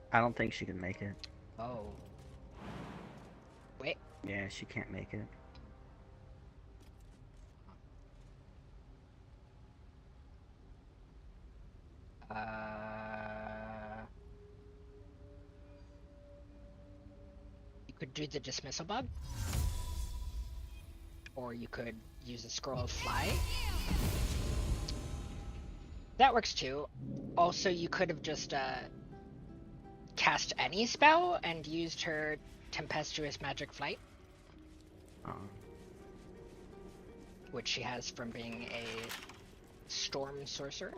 I don't think she can make it. Oh. Wait. Yeah, she can't make it. You could do the dismissal bug. Or you could use a scroll of fly. That works too. Also, you could have just cast any spell and used her tempestuous magic flight. Which she has from being a Storm Sorcerer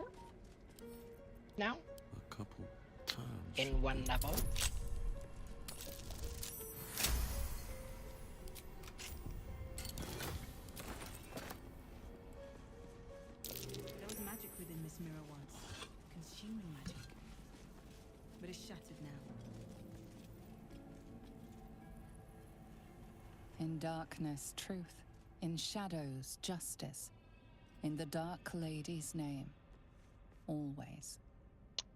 now A couple times. in one level. There was magic within this mirror once. Consuming magic. But it's shattered now. In darkness, truth. In shadows, justice. In the Dark Lady's name. Always.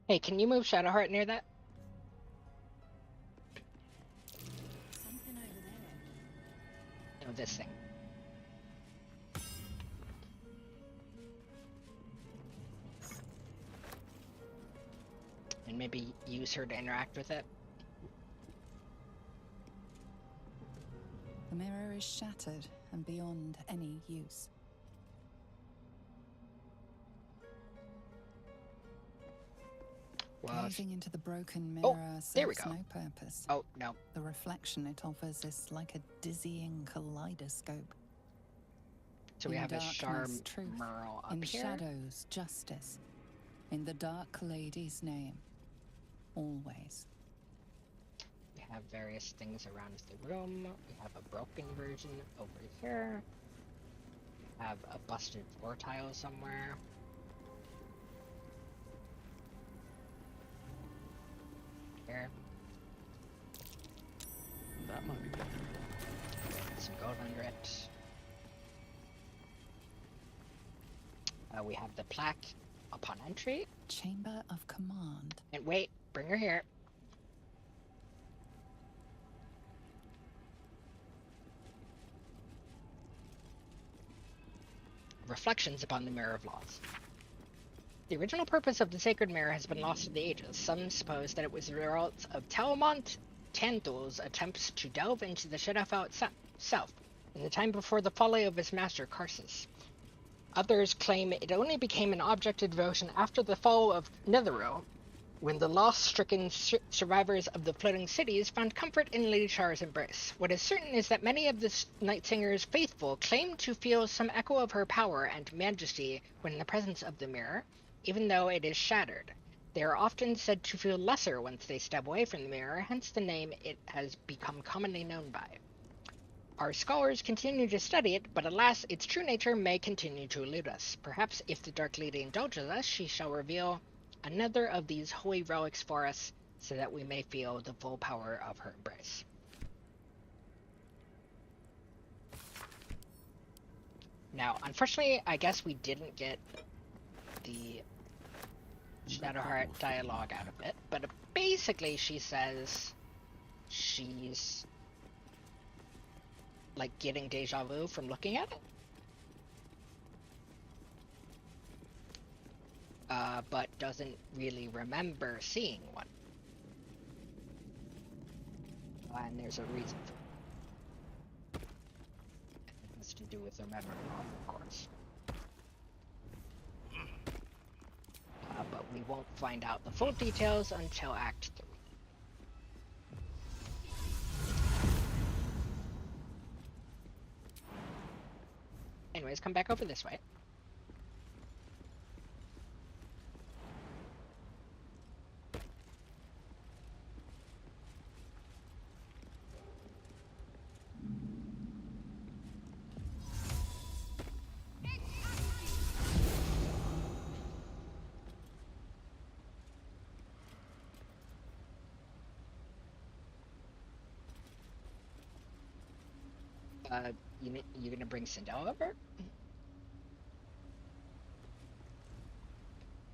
Hey, can you move Shadowheart near that? Something over there. No, this thing. And maybe use her to interact with it. The mirror is shattered and beyond any use. Well, Gazing into the broken mirror there we serves go. no purpose. oh, no. The reflection it offers is like a dizzying kaleidoscope. So we In have a darkness, truth. Merle up In here. shadows, justice. In the Dark Lady's name. Always. We have various things around the room. We have a broken version over here. We have a busted floor tile somewhere. Here. That might be better. Some gold under it. We have the plaque upon entry. Chamber of Command. And wait, bring her here. Reflections upon the Mirror of Laws. The original purpose of the sacred mirror has been lost to the ages. Some suppose that it was the result of Telmont Tandul's attempts to delve into the Shadowfell itself, in the time before the folly of his master Karsus. Others claim it only became an object of devotion after the fall of Netheril, when the loss-stricken survivors of the floating cities found comfort in Lady Char's embrace. What is certain is that many of the Night Singer's faithful claim to feel some echo of her power and majesty when in the presence of the mirror, even though it is shattered. They are often said to feel lesser once they step away from the mirror, hence the name it has become commonly known by. Our scholars continue to study it, but alas, its true nature may continue to elude us. Perhaps if the Dark Lady indulges us, she shall reveal another of these holy relics for us, so that we may feel the full power of her embrace. Now, unfortunately, I guess we didn't get the Shadowheart dialogue out of it, but basically she says she's like getting deja vu from looking at it. But doesn't really remember seeing one. And there's a reason for it. It has to do with her memory, of course. But we won't find out the full details until Act 3. Anyways, come back over this way. You gonna bring Sindel over?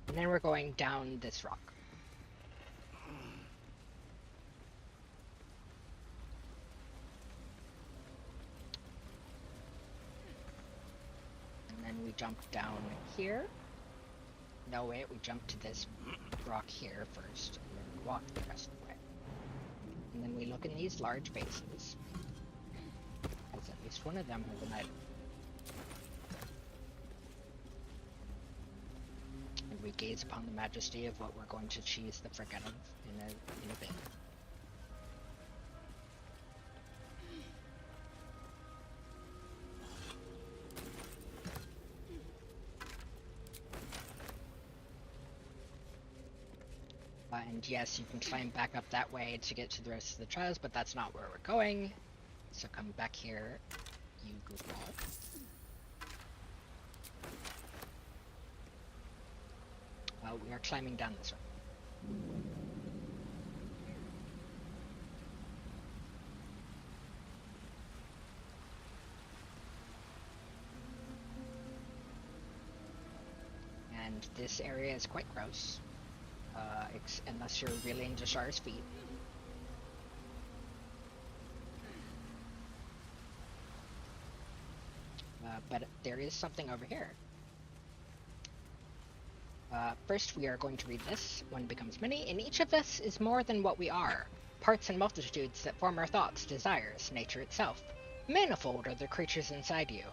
And then we're going down this rock. And then we jump down here. No, wait, we jump to this rock here first, and then we walk the rest of the way. And then we look in these large bases. As at least one of them has an item. And we gaze upon the majesty of what we're going to cheese the frick out of in a bit. And yes, you can climb back up that way to get to the rest of the trials, but that's not where we're going. So come back here, you goofball. Well, we are climbing down this way. And this area is quite gross, unless you're really into Shar's feet. But there is something over here. First, we are going to read this. One becomes many, and each of us is more than what we are. Parts and multitudes that form our thoughts, desires, nature itself. Manifold are the creatures inside you,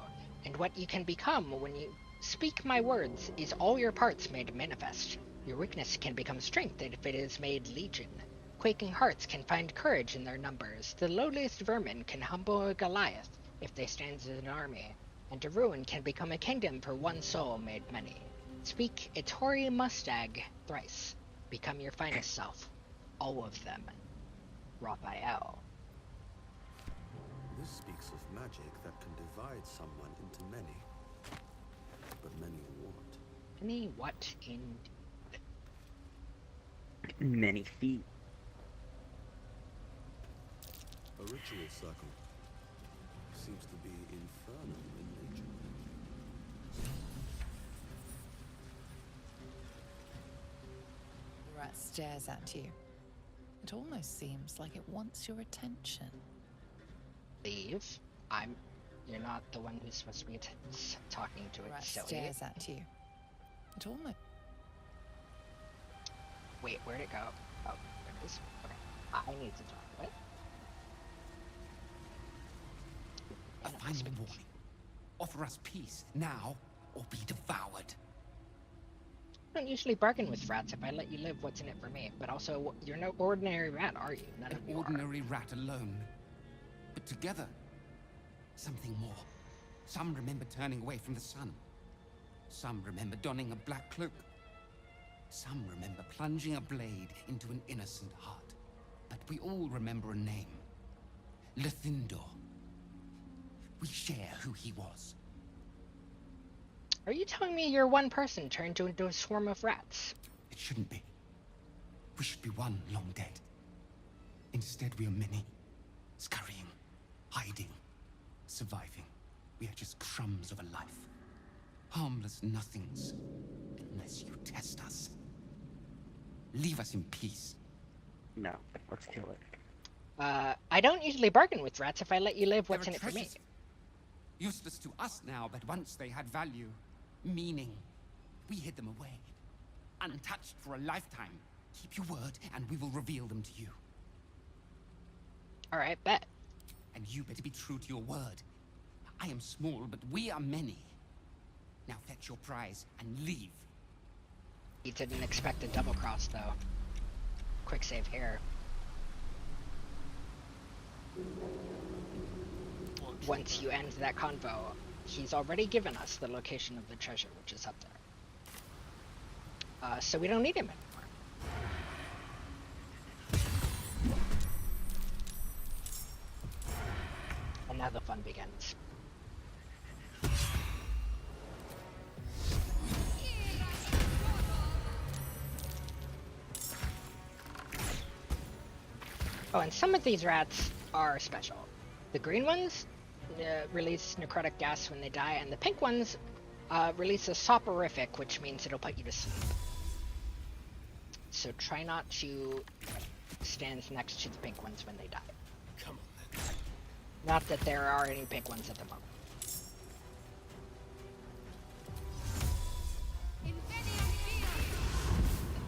and what you can become when you speak my words is all your parts made manifest. Your weakness can become strength if it is made legion. Quaking hearts can find courage in their numbers. The lowliest vermin can humble a Goliath if they stand as an army, and a ruin can become a kingdom for one soul made many. Speak Itori Mustag thrice. Become your finest self. All of them. Raphael. This speaks of magic that can divide someone into many. But many what? Many what in... Many feet. A ritual circle. Seems to be infernal in nature. The rat stares at you. It almost seems like it wants your attention. Leave. You're not the one who's supposed to be talking to The it, rat silly. stares at you. It almost... Wait, where'd it go? Oh, there it is. Okay. I need to talk to it. A final warning. Offer us peace now, or be devoured. I don't usually bargain with rats. If I let you live, what's in it for me? But also, you're no ordinary rat, are you? None of An you ordinary rat alone. But together, something more. Some remember turning away from the sun. Some remember donning a black cloak. Some remember plunging a blade into an innocent heart. But we all remember a name. Lithindor. We share who he was. Are you telling me you're one person turned into a swarm of rats? It shouldn't be. We should be one long dead. Instead, we are many. Scurrying, hiding, surviving. We are just crumbs of a life. Harmless nothings. Unless you test us. Leave us in peace. No, let's kill it. I don't usually bargain with rats. If I let you live, what's There in are it for me? treasures. Useless to us now, but once they had value, meaning. We hid them away. Untouched for a lifetime. Keep your word, and we will reveal them to you. Alright, bet. And you better be true to your word. I am small, but we are many. Now fetch your prize and leave. You didn't expect a double cross, though. Quick save here. Once you end that convo, he's already given us the location of the treasure, which is up there. So we don't need him anymore. And now the fun begins. Oh, and some of these rats are special. The green ones release necrotic gas when they die, and the pink ones release a soporific, which means it'll put you to sleep. So try not to stand next to the pink ones when they die. Come on, then. Not that there are any pink ones at the moment.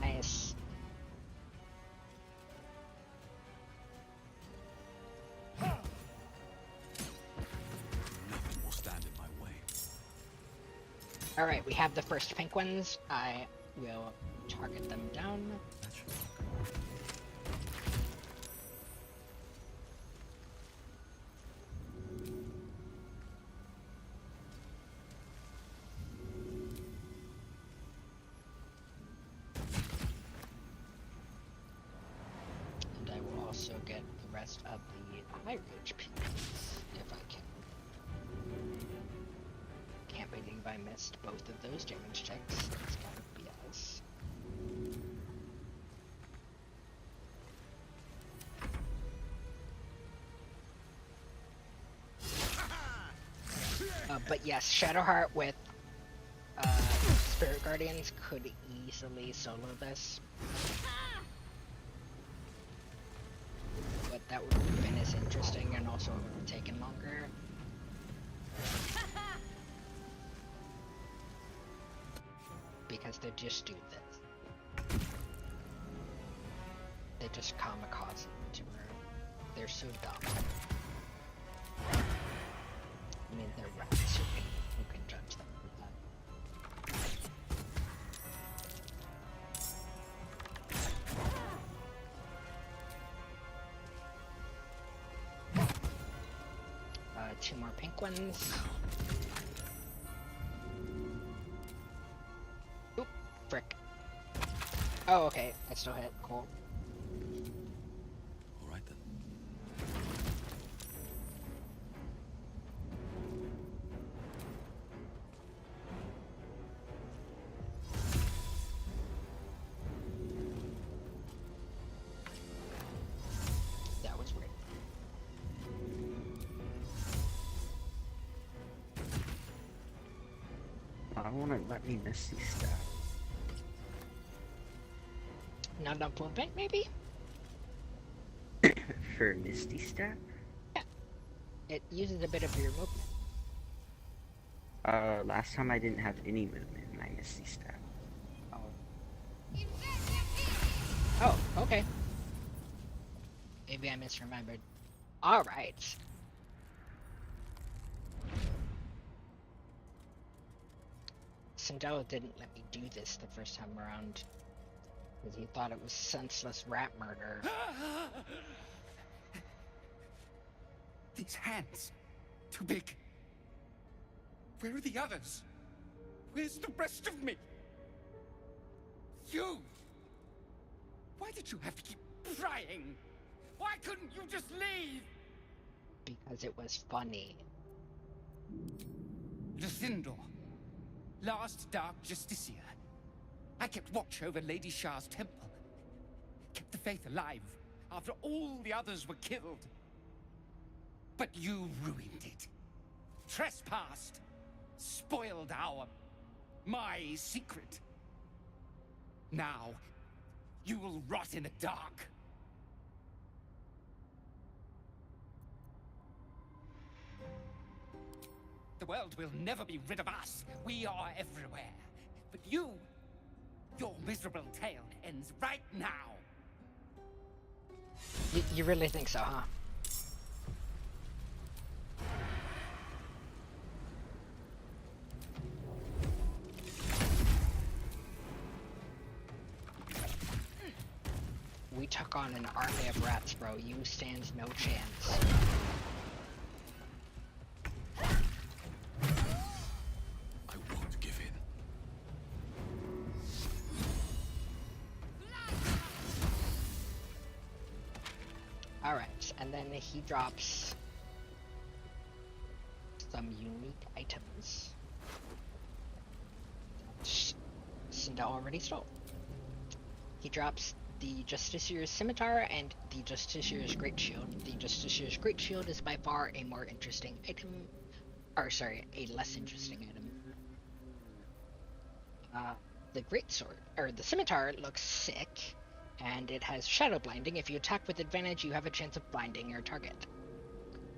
Nice. Nothing will stand in my way. Alright, we have the first pink ones. I will target them down. That should work. also get the rest of the higher HP if I can. Can't believe I missed both of those damage checks. That's kind of BS. But yes, Shadowheart with Spirit Guardians could easily solo this. But that would have been as interesting, and also it would have taken longer. Because they just do this. They just kamikaze into her. They're so dumb. I mean, they're rats. Who can judge them for that? Two more pink ones. Oop, frick. Oh, okay. I still hit. Cool. All right then. That was weird. I want to let me Misty Step. Not enough movement, maybe? For Misty Step? Yeah. It uses a bit of your movement. Last time I didn't have any movement and I Misty Step. Oh. Oh, okay. Maybe I misremembered. Alright. Sindel didn't let me do this the first time around. Because he thought it was senseless rat murder. These hands. Too big. Where are the others? Where's the rest of me? You! Why did you have to keep prying? Why couldn't you just leave? Because it was funny. Luthindor, last Dark Justiciar. I kept watch over Lady Shah's temple. Kept the faith alive after all the others were killed. But you ruined it. Trespassed. Spoiled my secret. Now, you will rot in the dark. The world will never be rid of us. We are everywhere. But you, your miserable tale ends right now. You really think so, huh? We took on an army of rats, bro. You stand no chance. I won't give in. Alright, and then he drops some unique items. Sindel already stole. He drops the Justiciar's Scimitar and the Justiciar's Great Shield. The Justiciar's Great Shield is by far a more interesting item. Or, sorry, a less interesting item. The Great Sword, or the Scimitar, looks sick, and it has Shadow Blinding. If you attack with advantage, you have a chance of blinding your target.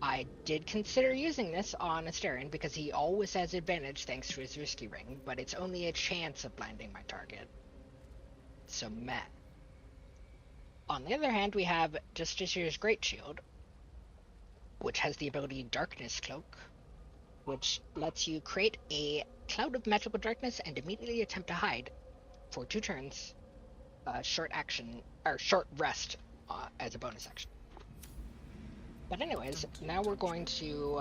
I did consider using this on Asterion because he always has advantage thanks to his Risky Ring, but it's only a chance of blinding my target. So, meh. On the other hand, we have Justiciar's Great Shield, which has the ability Darkness Cloak, which lets you create a cloud of magical darkness and immediately attempt to hide for 2 turns, short rest as a bonus action. But anyways, now we're going to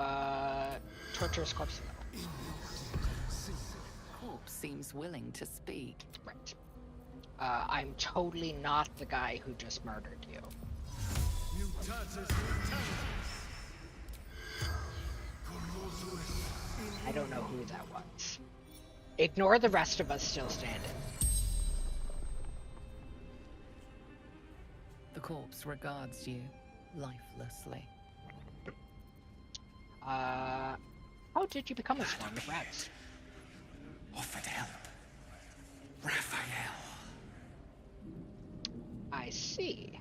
Torturous Corpse. Corpse seems willing to speak. Right. I'm totally not the guy who just murdered you. I don't know who that was. Ignore the rest of us still standing. The corpse regards you lifelessly. How did you become a swarm of rats? Offered help. Raphael. I see.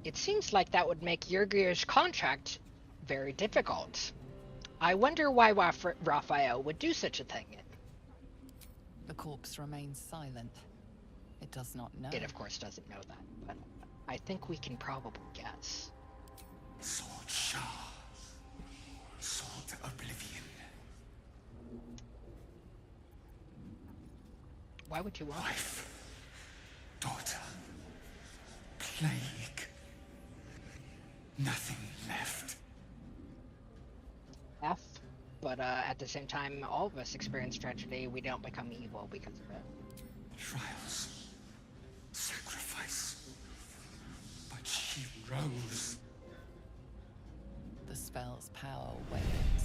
It seems like that would make Yurgir's contract very difficult. I wonder why Raphael would do such a thing. The corpse remains silent. It does not know. It, of course, doesn't know that, but I think we can probably guess. Sword Shah. Sword Oblivion. Why would you want Wife. Daughter. Plague. Nothing left. F, but at the same time, all of us experience tragedy. We don't become evil because of it. Trials. Sacrifice. But she rose. The spell's power wanes.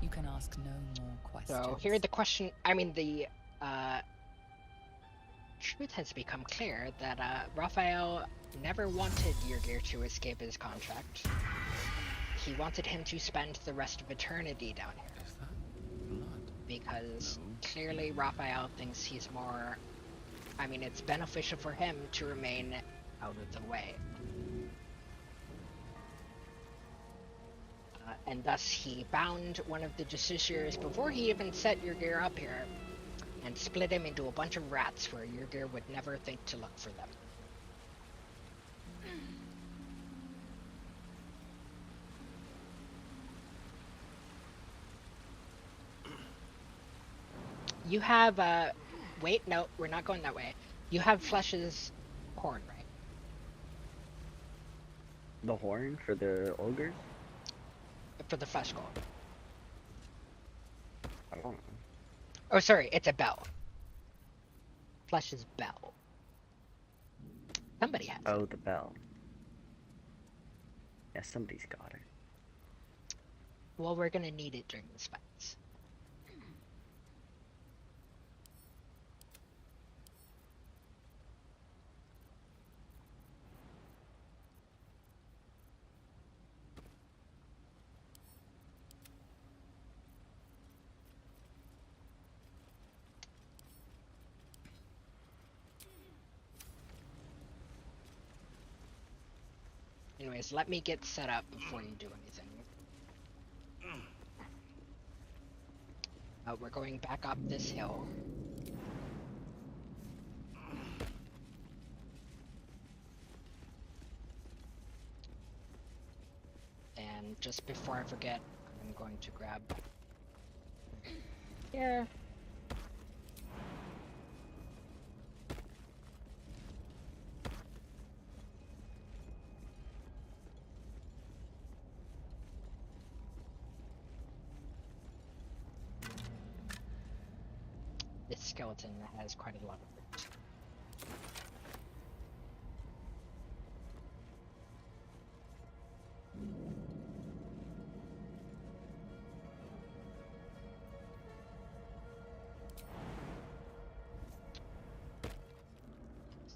You can ask no more questions. So here the question, I mean the truth has become clear that Raphael never wanted Yurgir to escape his contract. He wanted him to spend the rest of eternity down here. Is that blood? Because No. clearly Raphael thinks he's more... I mean, it's beneficial for him to remain out of the way. And thus he bound one of the Justiciars before he even set Yurgir up here, and split him into a bunch of rats where Yurgir would never think to look for them. You have, wait, no, we're not going that way. You have Flesh's horn, right? The horn for the ogres? For the Flesh Gold. I don't know. Oh, sorry, it's a bell. Flesh's bell. Somebody has Oh, it. the bell. Yeah, somebody's got it. Well, we're gonna need it during this fights. Anyways, let me get set up before you do anything. We're going back up this hill. And just before I forget, I'm going to grab... Here. This skeleton has quite a lot of roots.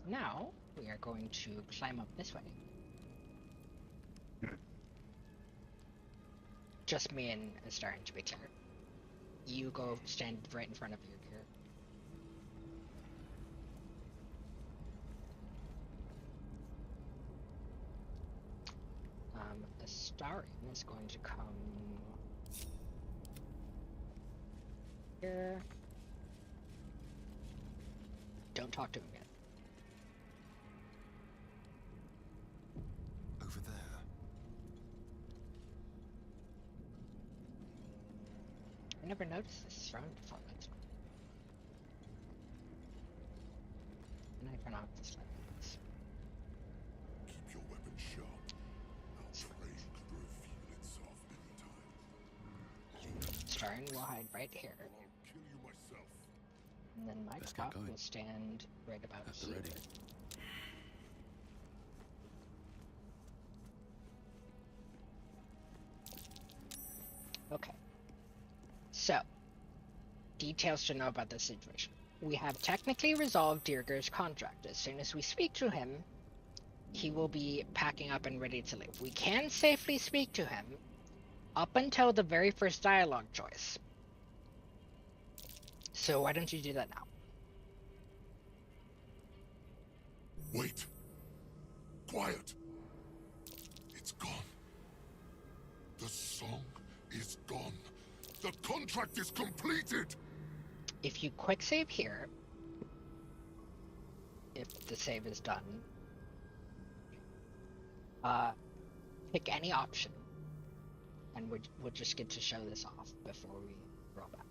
Now, we are going to climb up this way. Just me and Starring, to be clear. You go stand right in front of your gear. The Starring is going to come here. Don't talk to him yet. Over there. I never noticed this throne before. That's cool. And I turn off this light. Keep your weapon sharp. Our trade could reveal itself anytime. Starring will hide right here. I'll kill you myself. And then my Let's get clock going. will stand right about At the here. ready. So, details to know about this situation. We have technically resolved Dierger's contract. As soon as we speak to him, he will be packing up and ready to leave. We can safely speak to him up until the very first dialogue choice. So why don't you do that now? Wait. Quiet. It's gone. The song is gone. The contract is completed. If you quick save here, if the save is done, pick any option, and we'll just get to show this off before we roll back.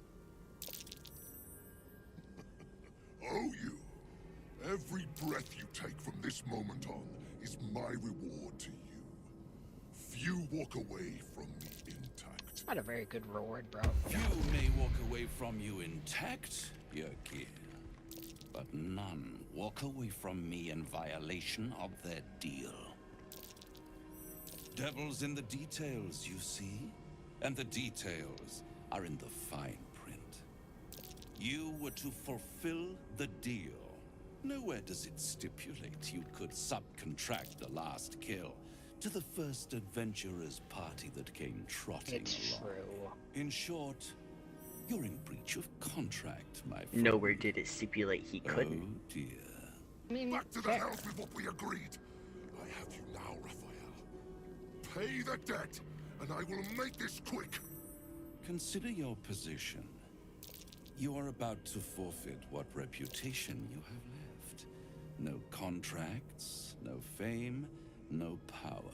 Oh, you. Every breath you take from this moment on is my reward to you. Few walk away from me intact. Not a very good reward, bro. Few may walk away from you intact, Yerkir, but none walk away from me in violation of their deal. Devil's in the details, you see, and the details are in the fine print. You were to fulfill the deal. Nowhere does it stipulate you could subcontract the last kill to the first adventurer's party that came trotting It's along. true. In short, you're in breach of contract, my friend. Nowhere did it stipulate he couldn't. Oh dear. I mean, Back to the fair. house with what we agreed. I have you now, Raphael. Pay the debt, and I will make this quick. Consider your position. You are about to forfeit what reputation you have left. No contracts, no fame, no power.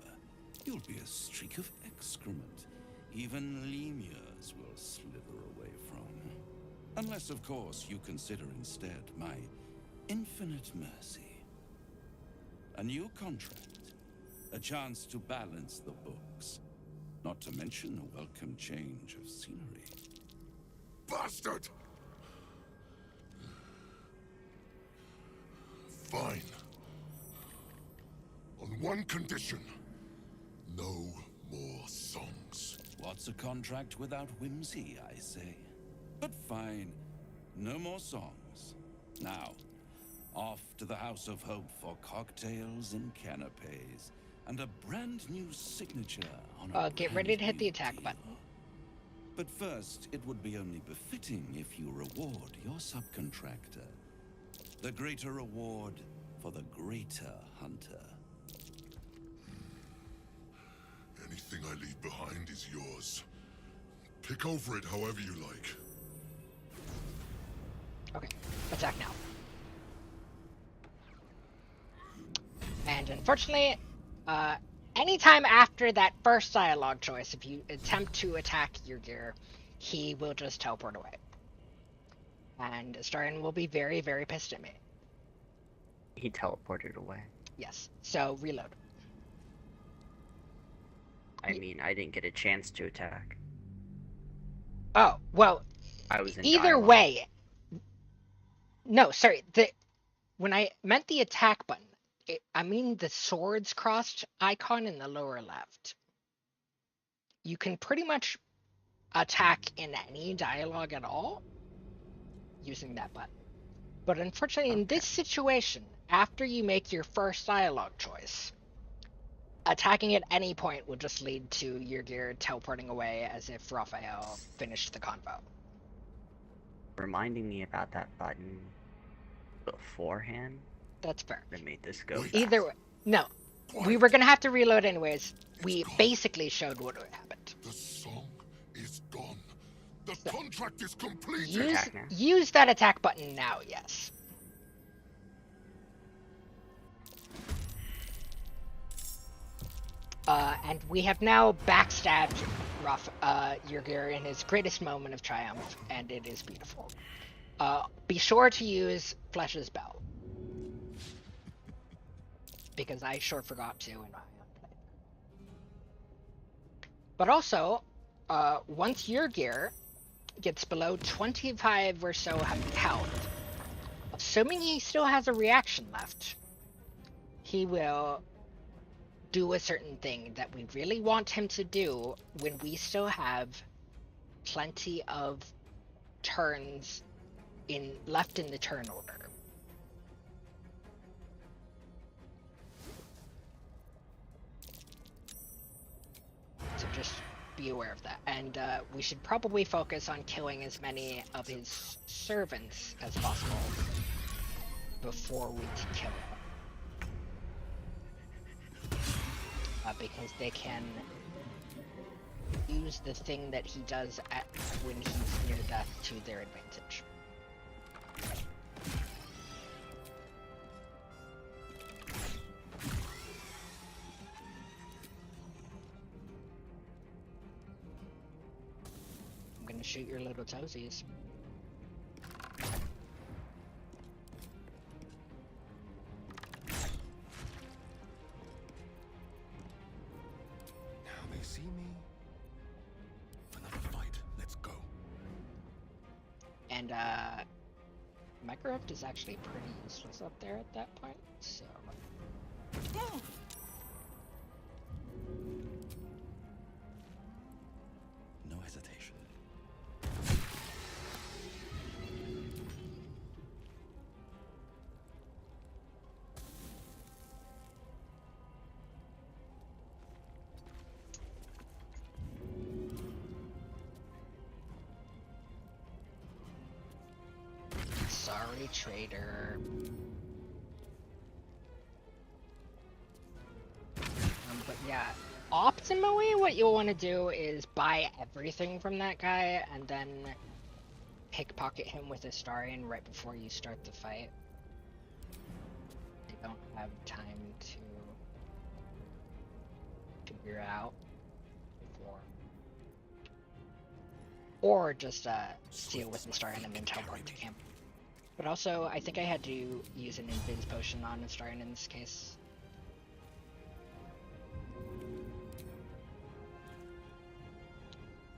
You'll be a streak of excrement. Even lemurs will slither away from. Unless, of course, you consider instead my infinite mercy. A new contract. A chance to balance the books. Not to mention a welcome change of scenery. Bastard! Fine. On one condition. No more songs. What's a contract without whimsy, I say? But fine. No more songs. Now, off to the House of Hope for cocktails and canapes. And a brand new signature on a Get brand ready to hit new the attack deal. button. But first, it would be only befitting if you reward your subcontractor. The greater reward for the greater hunter. Anything I leave behind is yours. Pick over it however you like. Okay, attack now. And unfortunately, anytime after that first dialogue choice, if you attempt to attack your gear, he will just teleport away. And Astarion will be very, very pissed at me. He teleported away. Yes, so reload. I mean, I didn't get a chance to attack. Oh, well, I was in either dialogue. way. No, sorry, when I meant the attack button, I mean the swords crossed icon in the lower left. You can pretty much attack in any dialogue at all using that button. But unfortunately, in this situation, after you make your first dialogue choice, attacking at any point will just lead to your gear teleporting away as if Raphael finished the convo. Reminding me about that button beforehand That's fair. that made this go fast. Either way, no. We were gonna have to reload anyways. We basically showed what happened. The song is gone. The contract is completed. Use that attack button now, yes. And we have now backstabbed Yrgir in his greatest moment of triumph, and it is beautiful. Be sure to use Flesh's Bell. Because I sure forgot to in my playthrough. But also, once Yrgir gets below 25 or so health, assuming he still has a reaction left, he will do a certain thing that we really want him to do when we still have plenty of turns left in the turn order. So just be aware of that. And we should probably focus on killing as many of his servants as possible before we kill him. Because they can use the thing that he does when he's near death to their advantage. I'm gonna shoot your little toesies. Now they see me. Another fight. Let's go. And Microwave is actually pretty useless up there at that point, so No hesitation. sorry, traitor. But yeah, optimally what you'll want to do is buy everything from that guy and then pickpocket him with Astarion right before you start the fight. They don't have time to figure out before. Or just steal with Astarion and then teleport to camp. But also, I think I had to use an Invis potion on Astarion in this case.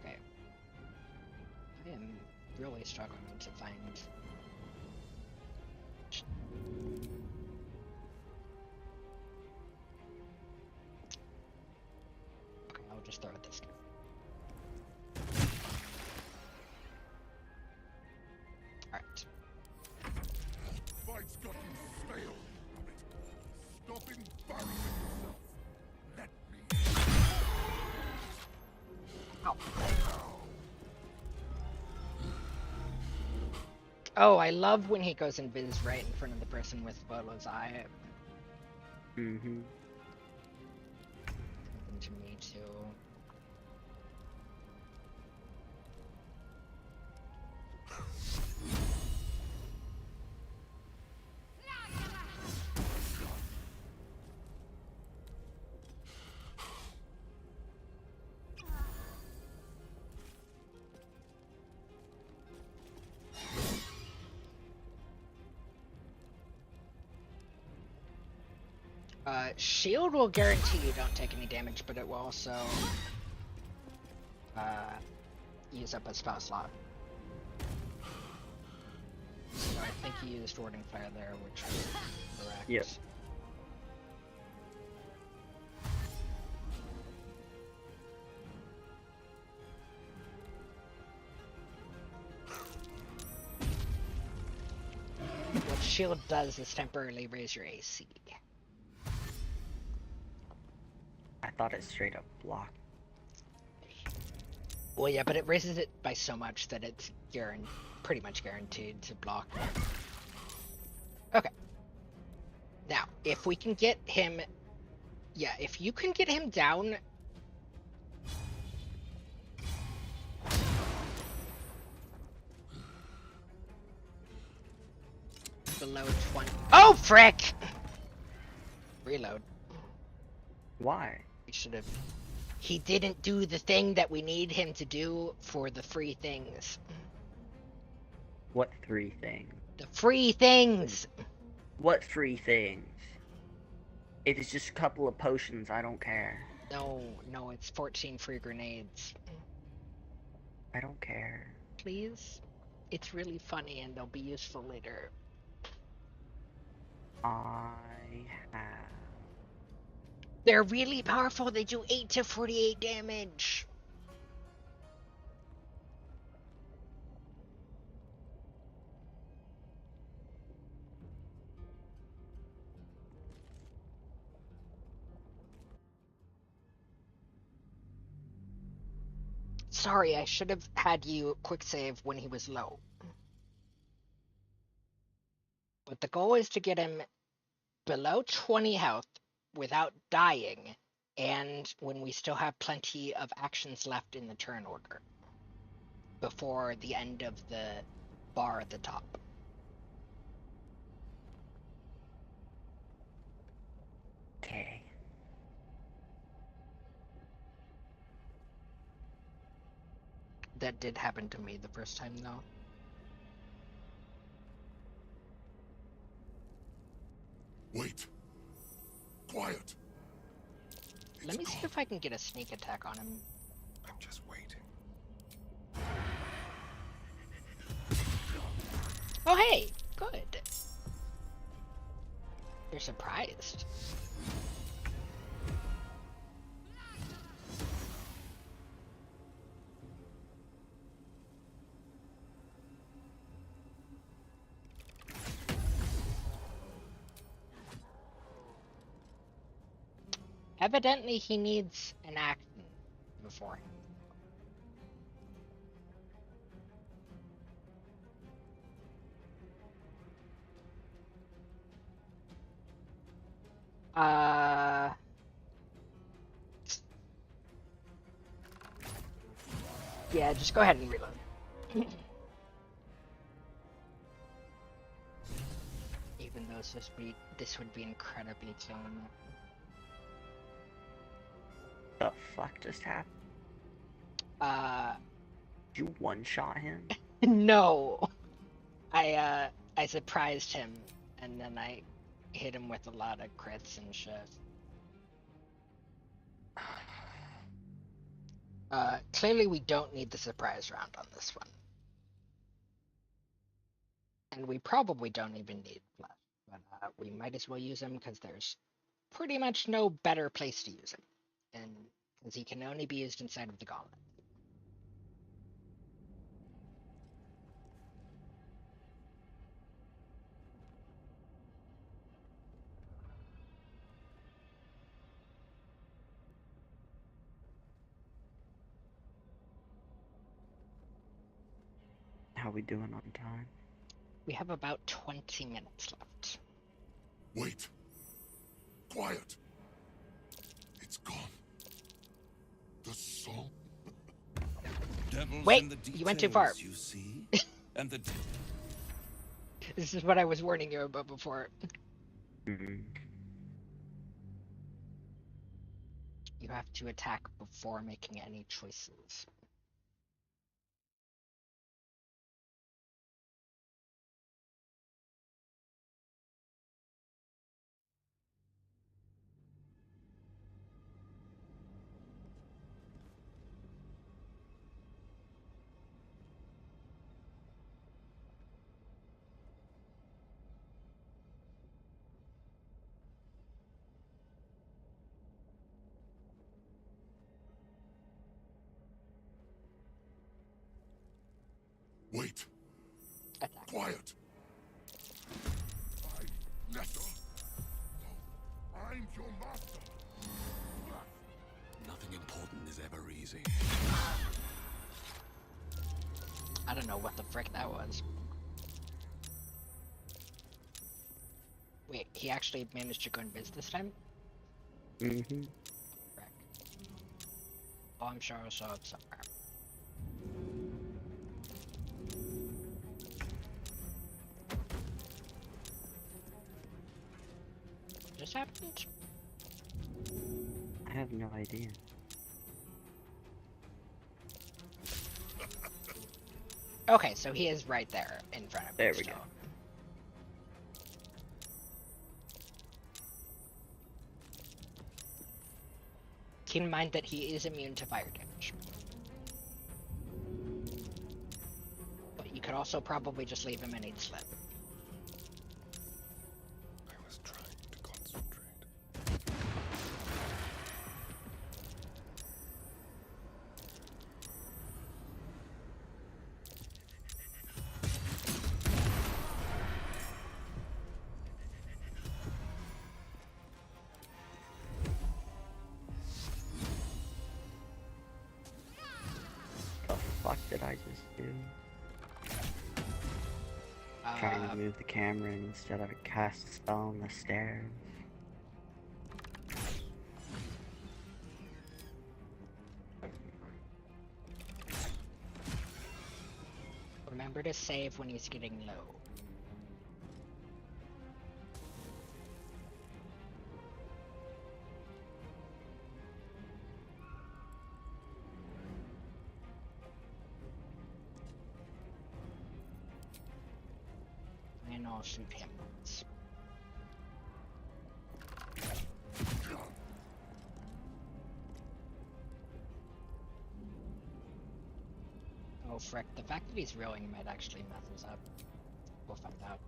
Okay. I am really struggling to find... Okay, I'll just throw it this time. Alright. Fight's gotten stale. Stop embarrassing yourself. Let me. Ow. Oh, I love when he goes invis right in front of the person with Volo's eye. Mm-hmm. Happened to me too. Shield will guarantee you don't take any damage, but it will also use up a spell slot. So I think he used Warding Fire there, which is correct. Yep. What Shield does is temporarily raise your AC. I thought it straight up blocked. Well, yeah, but it raises it by so much that it's pretty much guaranteed to block. Okay. Now, if we can get him... Yeah, if you can get him down... below 20... Oh, frick! Reload. Why? He should have... He didn't do the thing that we need him to do for the free things. What three things? The free things! What three things? It is just a couple of potions, I don't care. No, it's 14 free grenades. I don't care. Please? It's really funny and they'll be useful later. I have... They're really powerful, they do 8 to 48 damage! Sorry, I should have had you quick save when he was low. But the goal is to get him below 20 health without dying, and when we still have plenty of actions left in the turn order before the end of the bar at the top. Okay. That did happen to me the first time, though. Wait. Quiet. Let me see if I can get a sneak attack on him. I'm just waiting. Oh, hey! Good. You're surprised. Evidently, he needs an action before him. Yeah, just go ahead and reload. Even though this would be incredibly killing. The fuck just happened? Did you one-shot him? No. I surprised him, and then I hit him with a lot of crits and shit. Clearly we don't need the surprise round on this one. And we probably don't even need flash, but we might as well use him because there's pretty much no better place to use him. And because he can only be used inside of the gauntlet. How we doing on time? We have about 20 minutes left. Wait. Quiet. It's gone. The song. Devils Wait, in the details, you went too far. You see? And the This is what I was warning you about before. Mm-hmm. You have to attack before making any choices. Wait. Attack. Quiet. I'm Nestor. No, I'm your master. Nothing important is ever easy. I don't know what the frick that was. Wait, he actually managed to go invis this time? Mm-hmm. Frick. Oh, I'm sure I saw it somewhere. What just happened? I have no idea. Okay, so he is right there in front of me. There we go. Keep in mind that he is immune to fire damage. But you could also probably just leave him and he'd slip. I was trying to concentrate. did I just do? Trying to move the camera instead of cast a spell on the stairs. Remember to save when he's getting low. And I'll shoot him once. Oh frick, the fact that he's reeling might actually mess us up. We'll find out.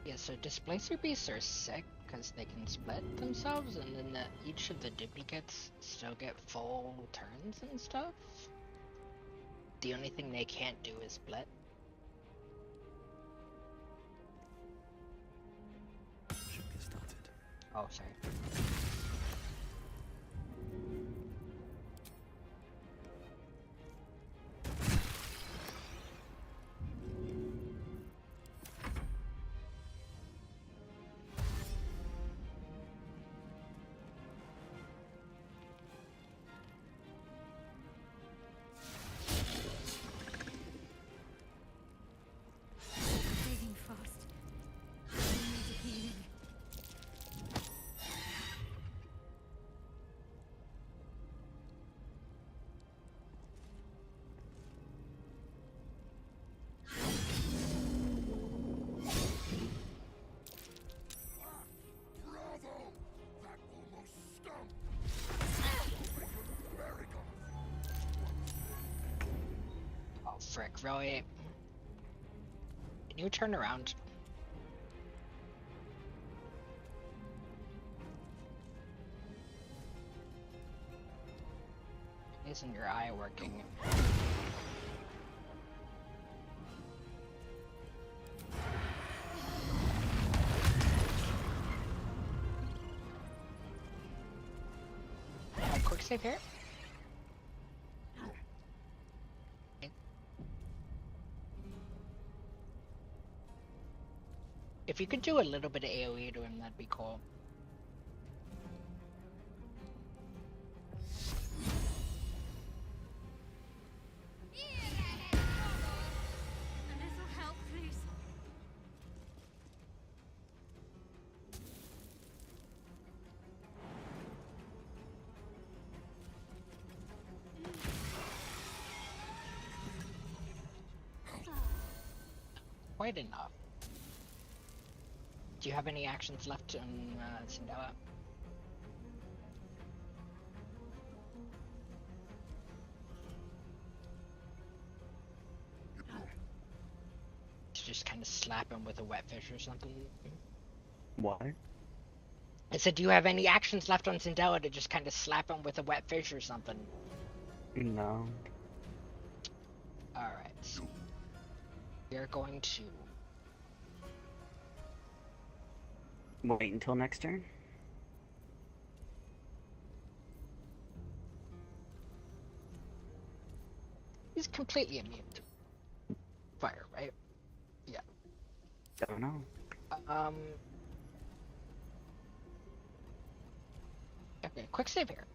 Yeah, so displacer beasts are sick because they can split themselves, and then each of the duplicates still get full turns and stuff. The only thing they can't do is split. Should get started. Oh, sorry. Breathing fast. I need healing. Bravo! That almost stung! Very good. Oh, frick, really? Can you turn around? Isn't your eye working? Quick save here. If you could do a little bit of AoE to him, that'd be cool. A little help, please. Quite enough. Do you have any actions left on Cinderella? To just kind of slap him with a wet fish or something? What? I said, do you have any actions left on Cinderella to just kind of slap him with a wet fish or something? No. Alright, so we're going to... Wait until next turn? He's completely immune to fire, right? Yeah. Don't know. Okay, quick save here.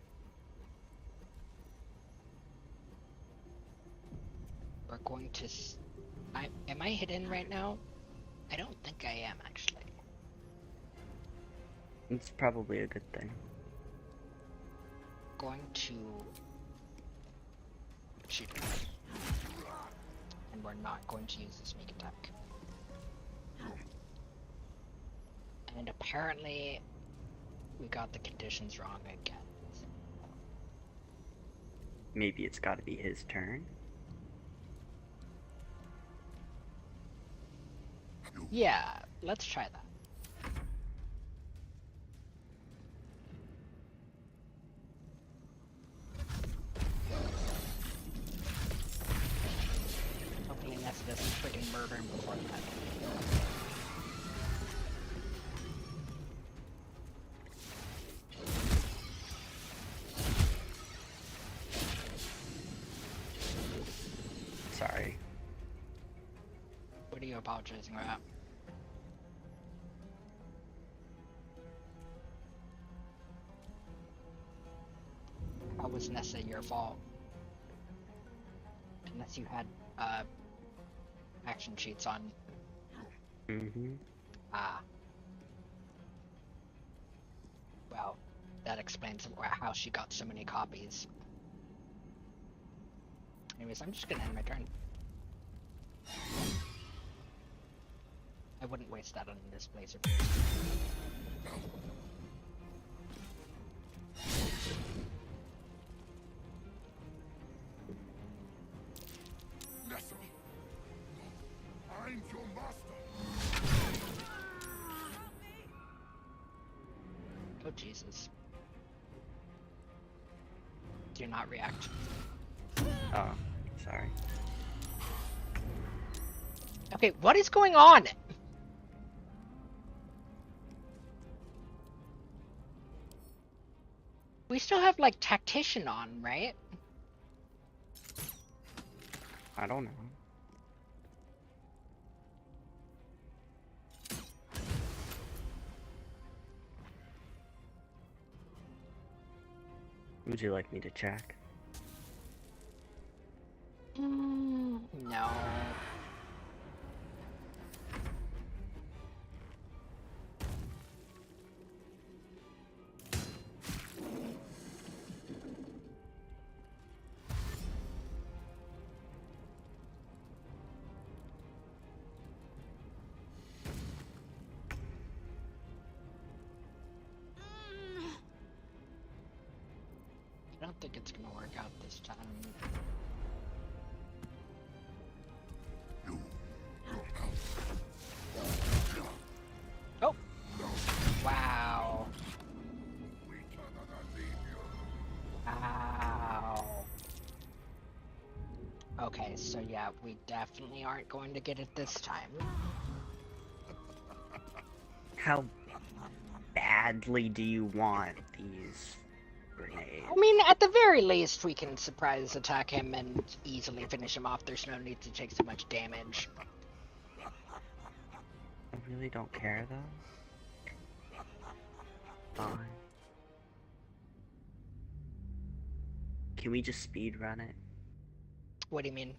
We're going to... am I hidden right now? I don't think I am, actually. It's probably a good thing. Going to shoot him. And we're not going to use the sneak attack. And apparently we got the conditions wrong again. Maybe it's got to be his turn. Yeah, let's try that. Hopefully Nessa doesn't freaking murder him before that. Sorry. What are you apologizing about? How was Nessa your fault? Unless you had action sheets on. Mm-hmm. Ah. Well, that explains how she got so many copies. Anyways, I'm just gonna end my turn. I wouldn't waste that on this blazer. Nessa, I'm your master. Oh Jesus. Do not react. Oh, sorry. Okay, what is going on? We still have like tactician on, right? I don't know. Would you like me to check? No. I don't think it's gonna work out this time. Oh! Wow. Ow. Okay, so yeah, we definitely aren't going to get it this time. How badly do you want these grenades? I mean, at the very least, we can surprise attack him and easily finish him off. There's no need to take so much damage. I really don't care, though. Fine. Can we just speed run it? What do you mean?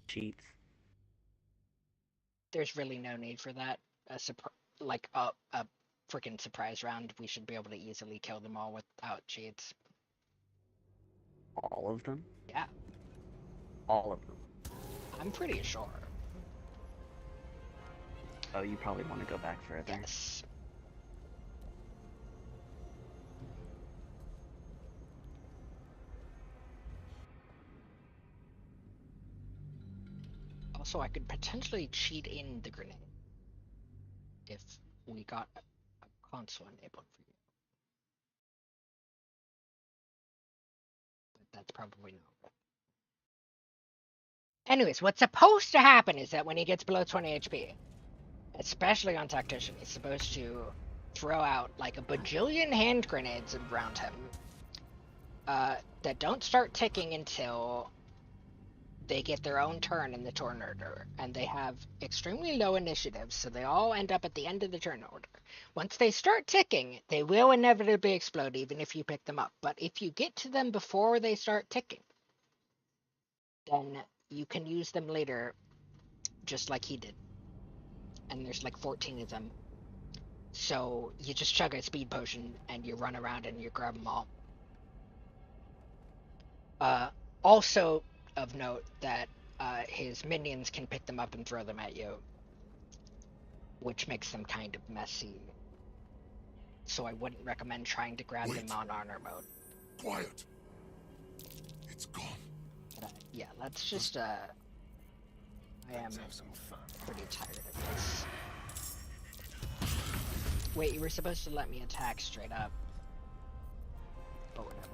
Cheats. There's really no need for that. A freaking surprise round, we should be able to easily kill them all without cheats. All of them? Yeah. All of them. I'm pretty sure. Oh, you probably want to go back further. Yes. Also, I could potentially cheat in the grenade if we got a console enabled for you. But that's probably not. Anyways, what's supposed to happen is that when he gets below 20 HP, especially on Tactician, he's supposed to throw out like a bajillion hand grenades around him that don't start ticking until they get their own turn in the turn order, and they have extremely low initiatives, so they all end up at the end of the turn order. Once they start ticking, they will inevitably explode even if you pick them up, but if you get to them before they start ticking, then you can use them later, just like he did. And there's like 14 of them. So you just chug a speed potion and you run around and you grab them all. Also of note that his minions can pick them up and throw them at you, which makes them kind of messy. So I wouldn't recommend trying to grab them on honor mode. Quiet. It's gone. But, yeah, let's just I am pretty tired of this. Wait, you were supposed to let me attack straight up. But whatever.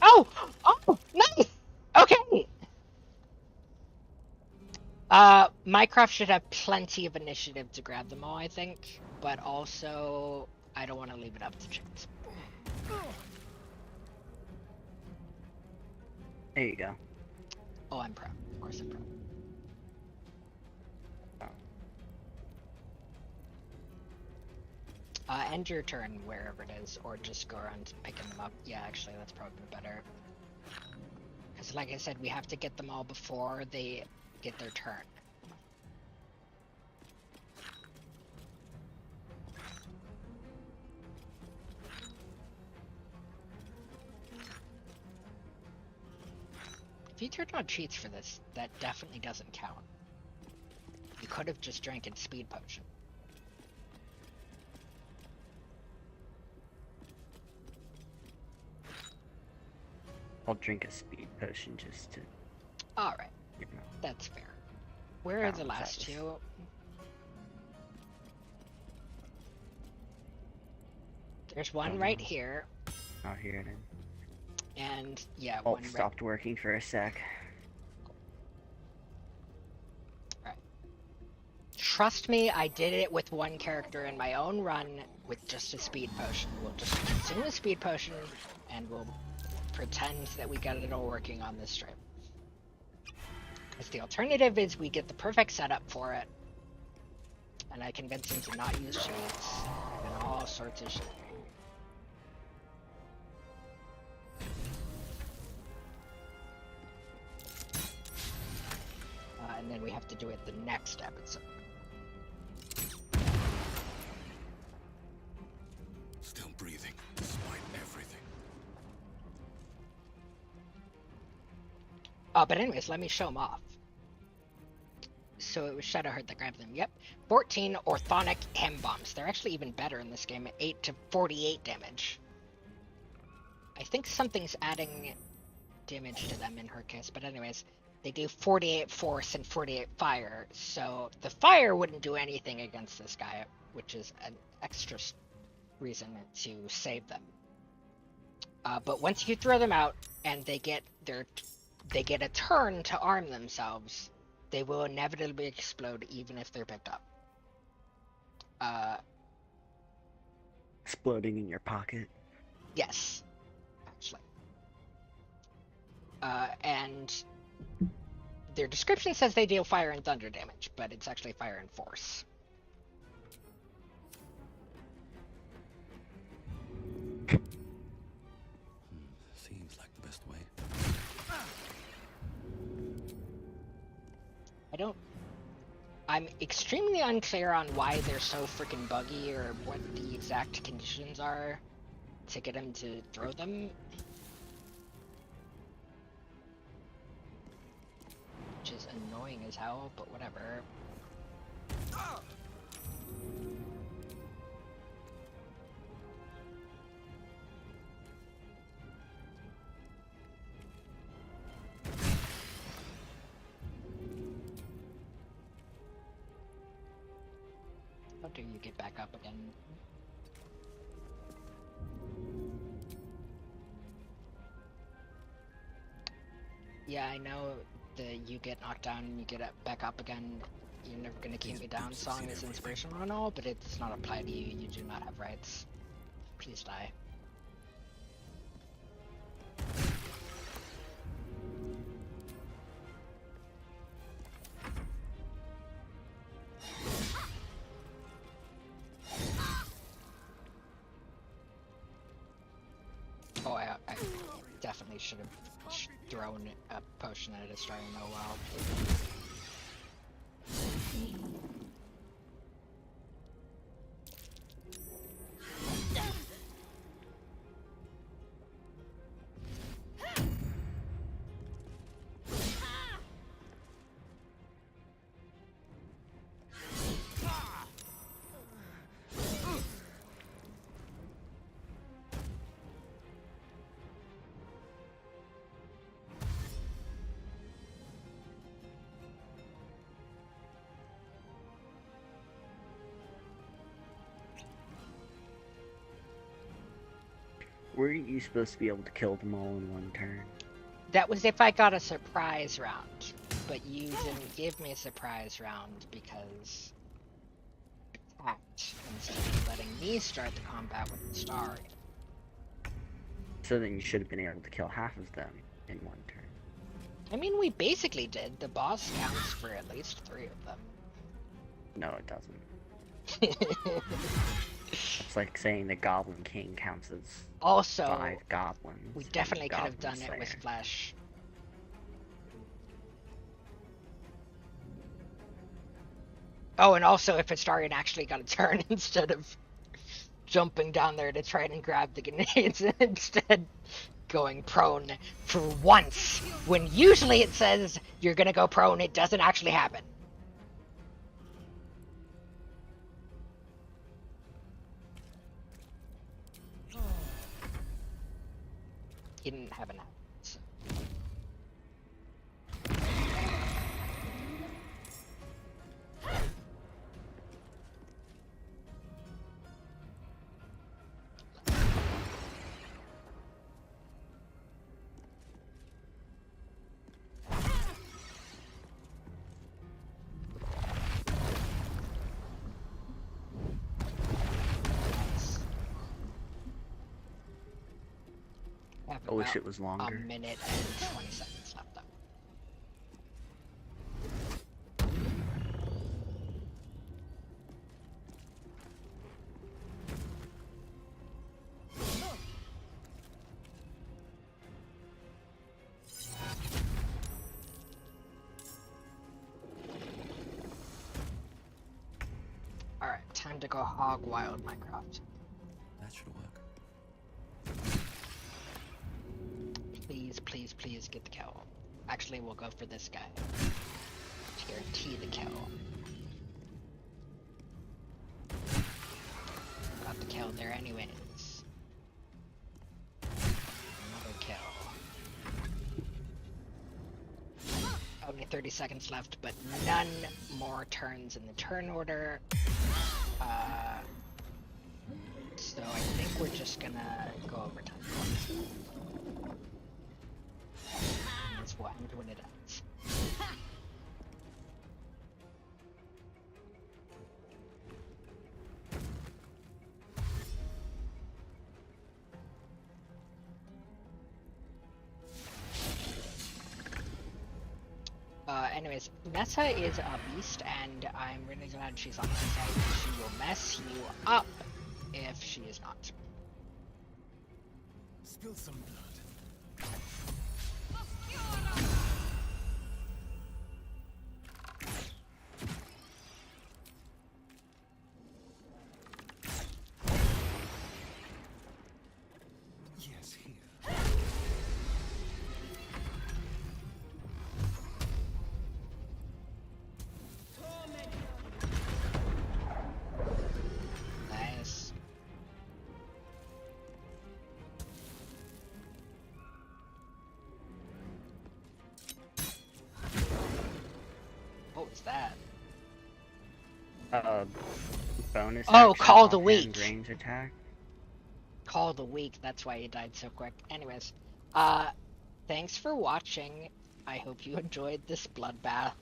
Oh! Oh! Nice! Okay! Minecraft should have plenty of initiative to grab them all, I think. But also, I don't want to leave it up to chance. There you go. Oh, I'm proud. Of course I'm proud. End your turn wherever it is, or just go around picking them up. Yeah, actually, that's probably better. Because like I said, we have to get them all before they get their turn. If you turned on cheats for this, that definitely doesn't count. You could have just drank a speed potion. I'll drink a speed potion just to... Alright. You know, that's fair. Where are the last two? There's one right here. Oh, here it is. And, yeah, Oh, one right... stopped working for a sec. Right. Trust me, I did it with one character in my own run with just a speed potion. We'll just consume a speed potion, and we'll pretend that we got it all working on this stream. Because the alternative is we get the perfect setup for it, and I convince him to not use cheats, and all sorts of shit. And then we have to do it the next episode. Still breathing, despite everything. But anyways, let me show them off. So it was Shadowheart that grabbed them. Yep. 14 orthonic hem bombs. They're actually even better in this game at 8 to 48 damage. I think something's adding damage to them in her case, but anyways, they do 48 force and 48 fire, so the fire wouldn't do anything against this guy, which is an extra reason to save them. But once you throw them out and they get a turn to arm themselves, they will inevitably explode even if they're picked up. Exploding in your pocket. Yes, actually. And their description says they deal fire and thunder damage, but it's actually fire and force. Seems like the best way. I'm extremely unclear on why they're so freaking buggy or what the exact conditions are to get him to throw them. Which is annoying as hell, but whatever. How do you get back up again? Yeah, I know the you get knocked down and you get back up again, you're never gonna keep me down song is inspirational and all, but it's not applied to you, you do not have rights. Please die. definitely should have thrown a potion at a starting oh well. Were you supposed to be able to kill them all in one turn? That was if I got a surprise round, but you didn't give me a surprise round because you attacked instead of letting me start the combat with the star. So then you should have been able to kill half of them in one turn. I mean, we basically did. The boss counts for at least 3 of them. No, it doesn't. It's like saying the Goblin King counts as also 5 goblins. We definitely could have Goblin done it with Slayer. flesh. Oh, and also if Astarion actually got a turn instead of jumping down there to try and grab the grenades and instead going prone for once, when usually it says you're gonna go prone, it doesn't actually happen. He didn't have an axe. I wish it was A longer. minute and 20 seconds left though. Alright, time to go hog wild Minecraft. That should work. Please, please, please get the kill. Actually, we'll go for this guy. To guarantee the kill. Got the kill there anyways. Another kill. Only 30 seconds left, but none more turns in the turn order. So I think we're just gonna go overtime. That's what end when it ends. Anyways, Nessa is a beast, and I'm really glad she's on my side. She will mess you up if she is not. Spill some blood. Yes, here. Nice. What was that? Bonus Oh, action, call the offhand weak. range attack. Call the weak, that's why he died so quick. Anyways, thanks for watching. I hope you enjoyed this bloodbath.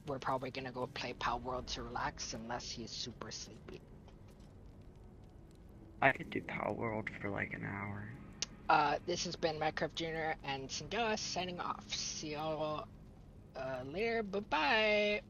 We're probably gonna go play Pal World to relax unless he's super sleepy. I could do Power World for like an hour. This has been Minecraft Jr. and Cinderella signing off. See y'all later. Bye-bye.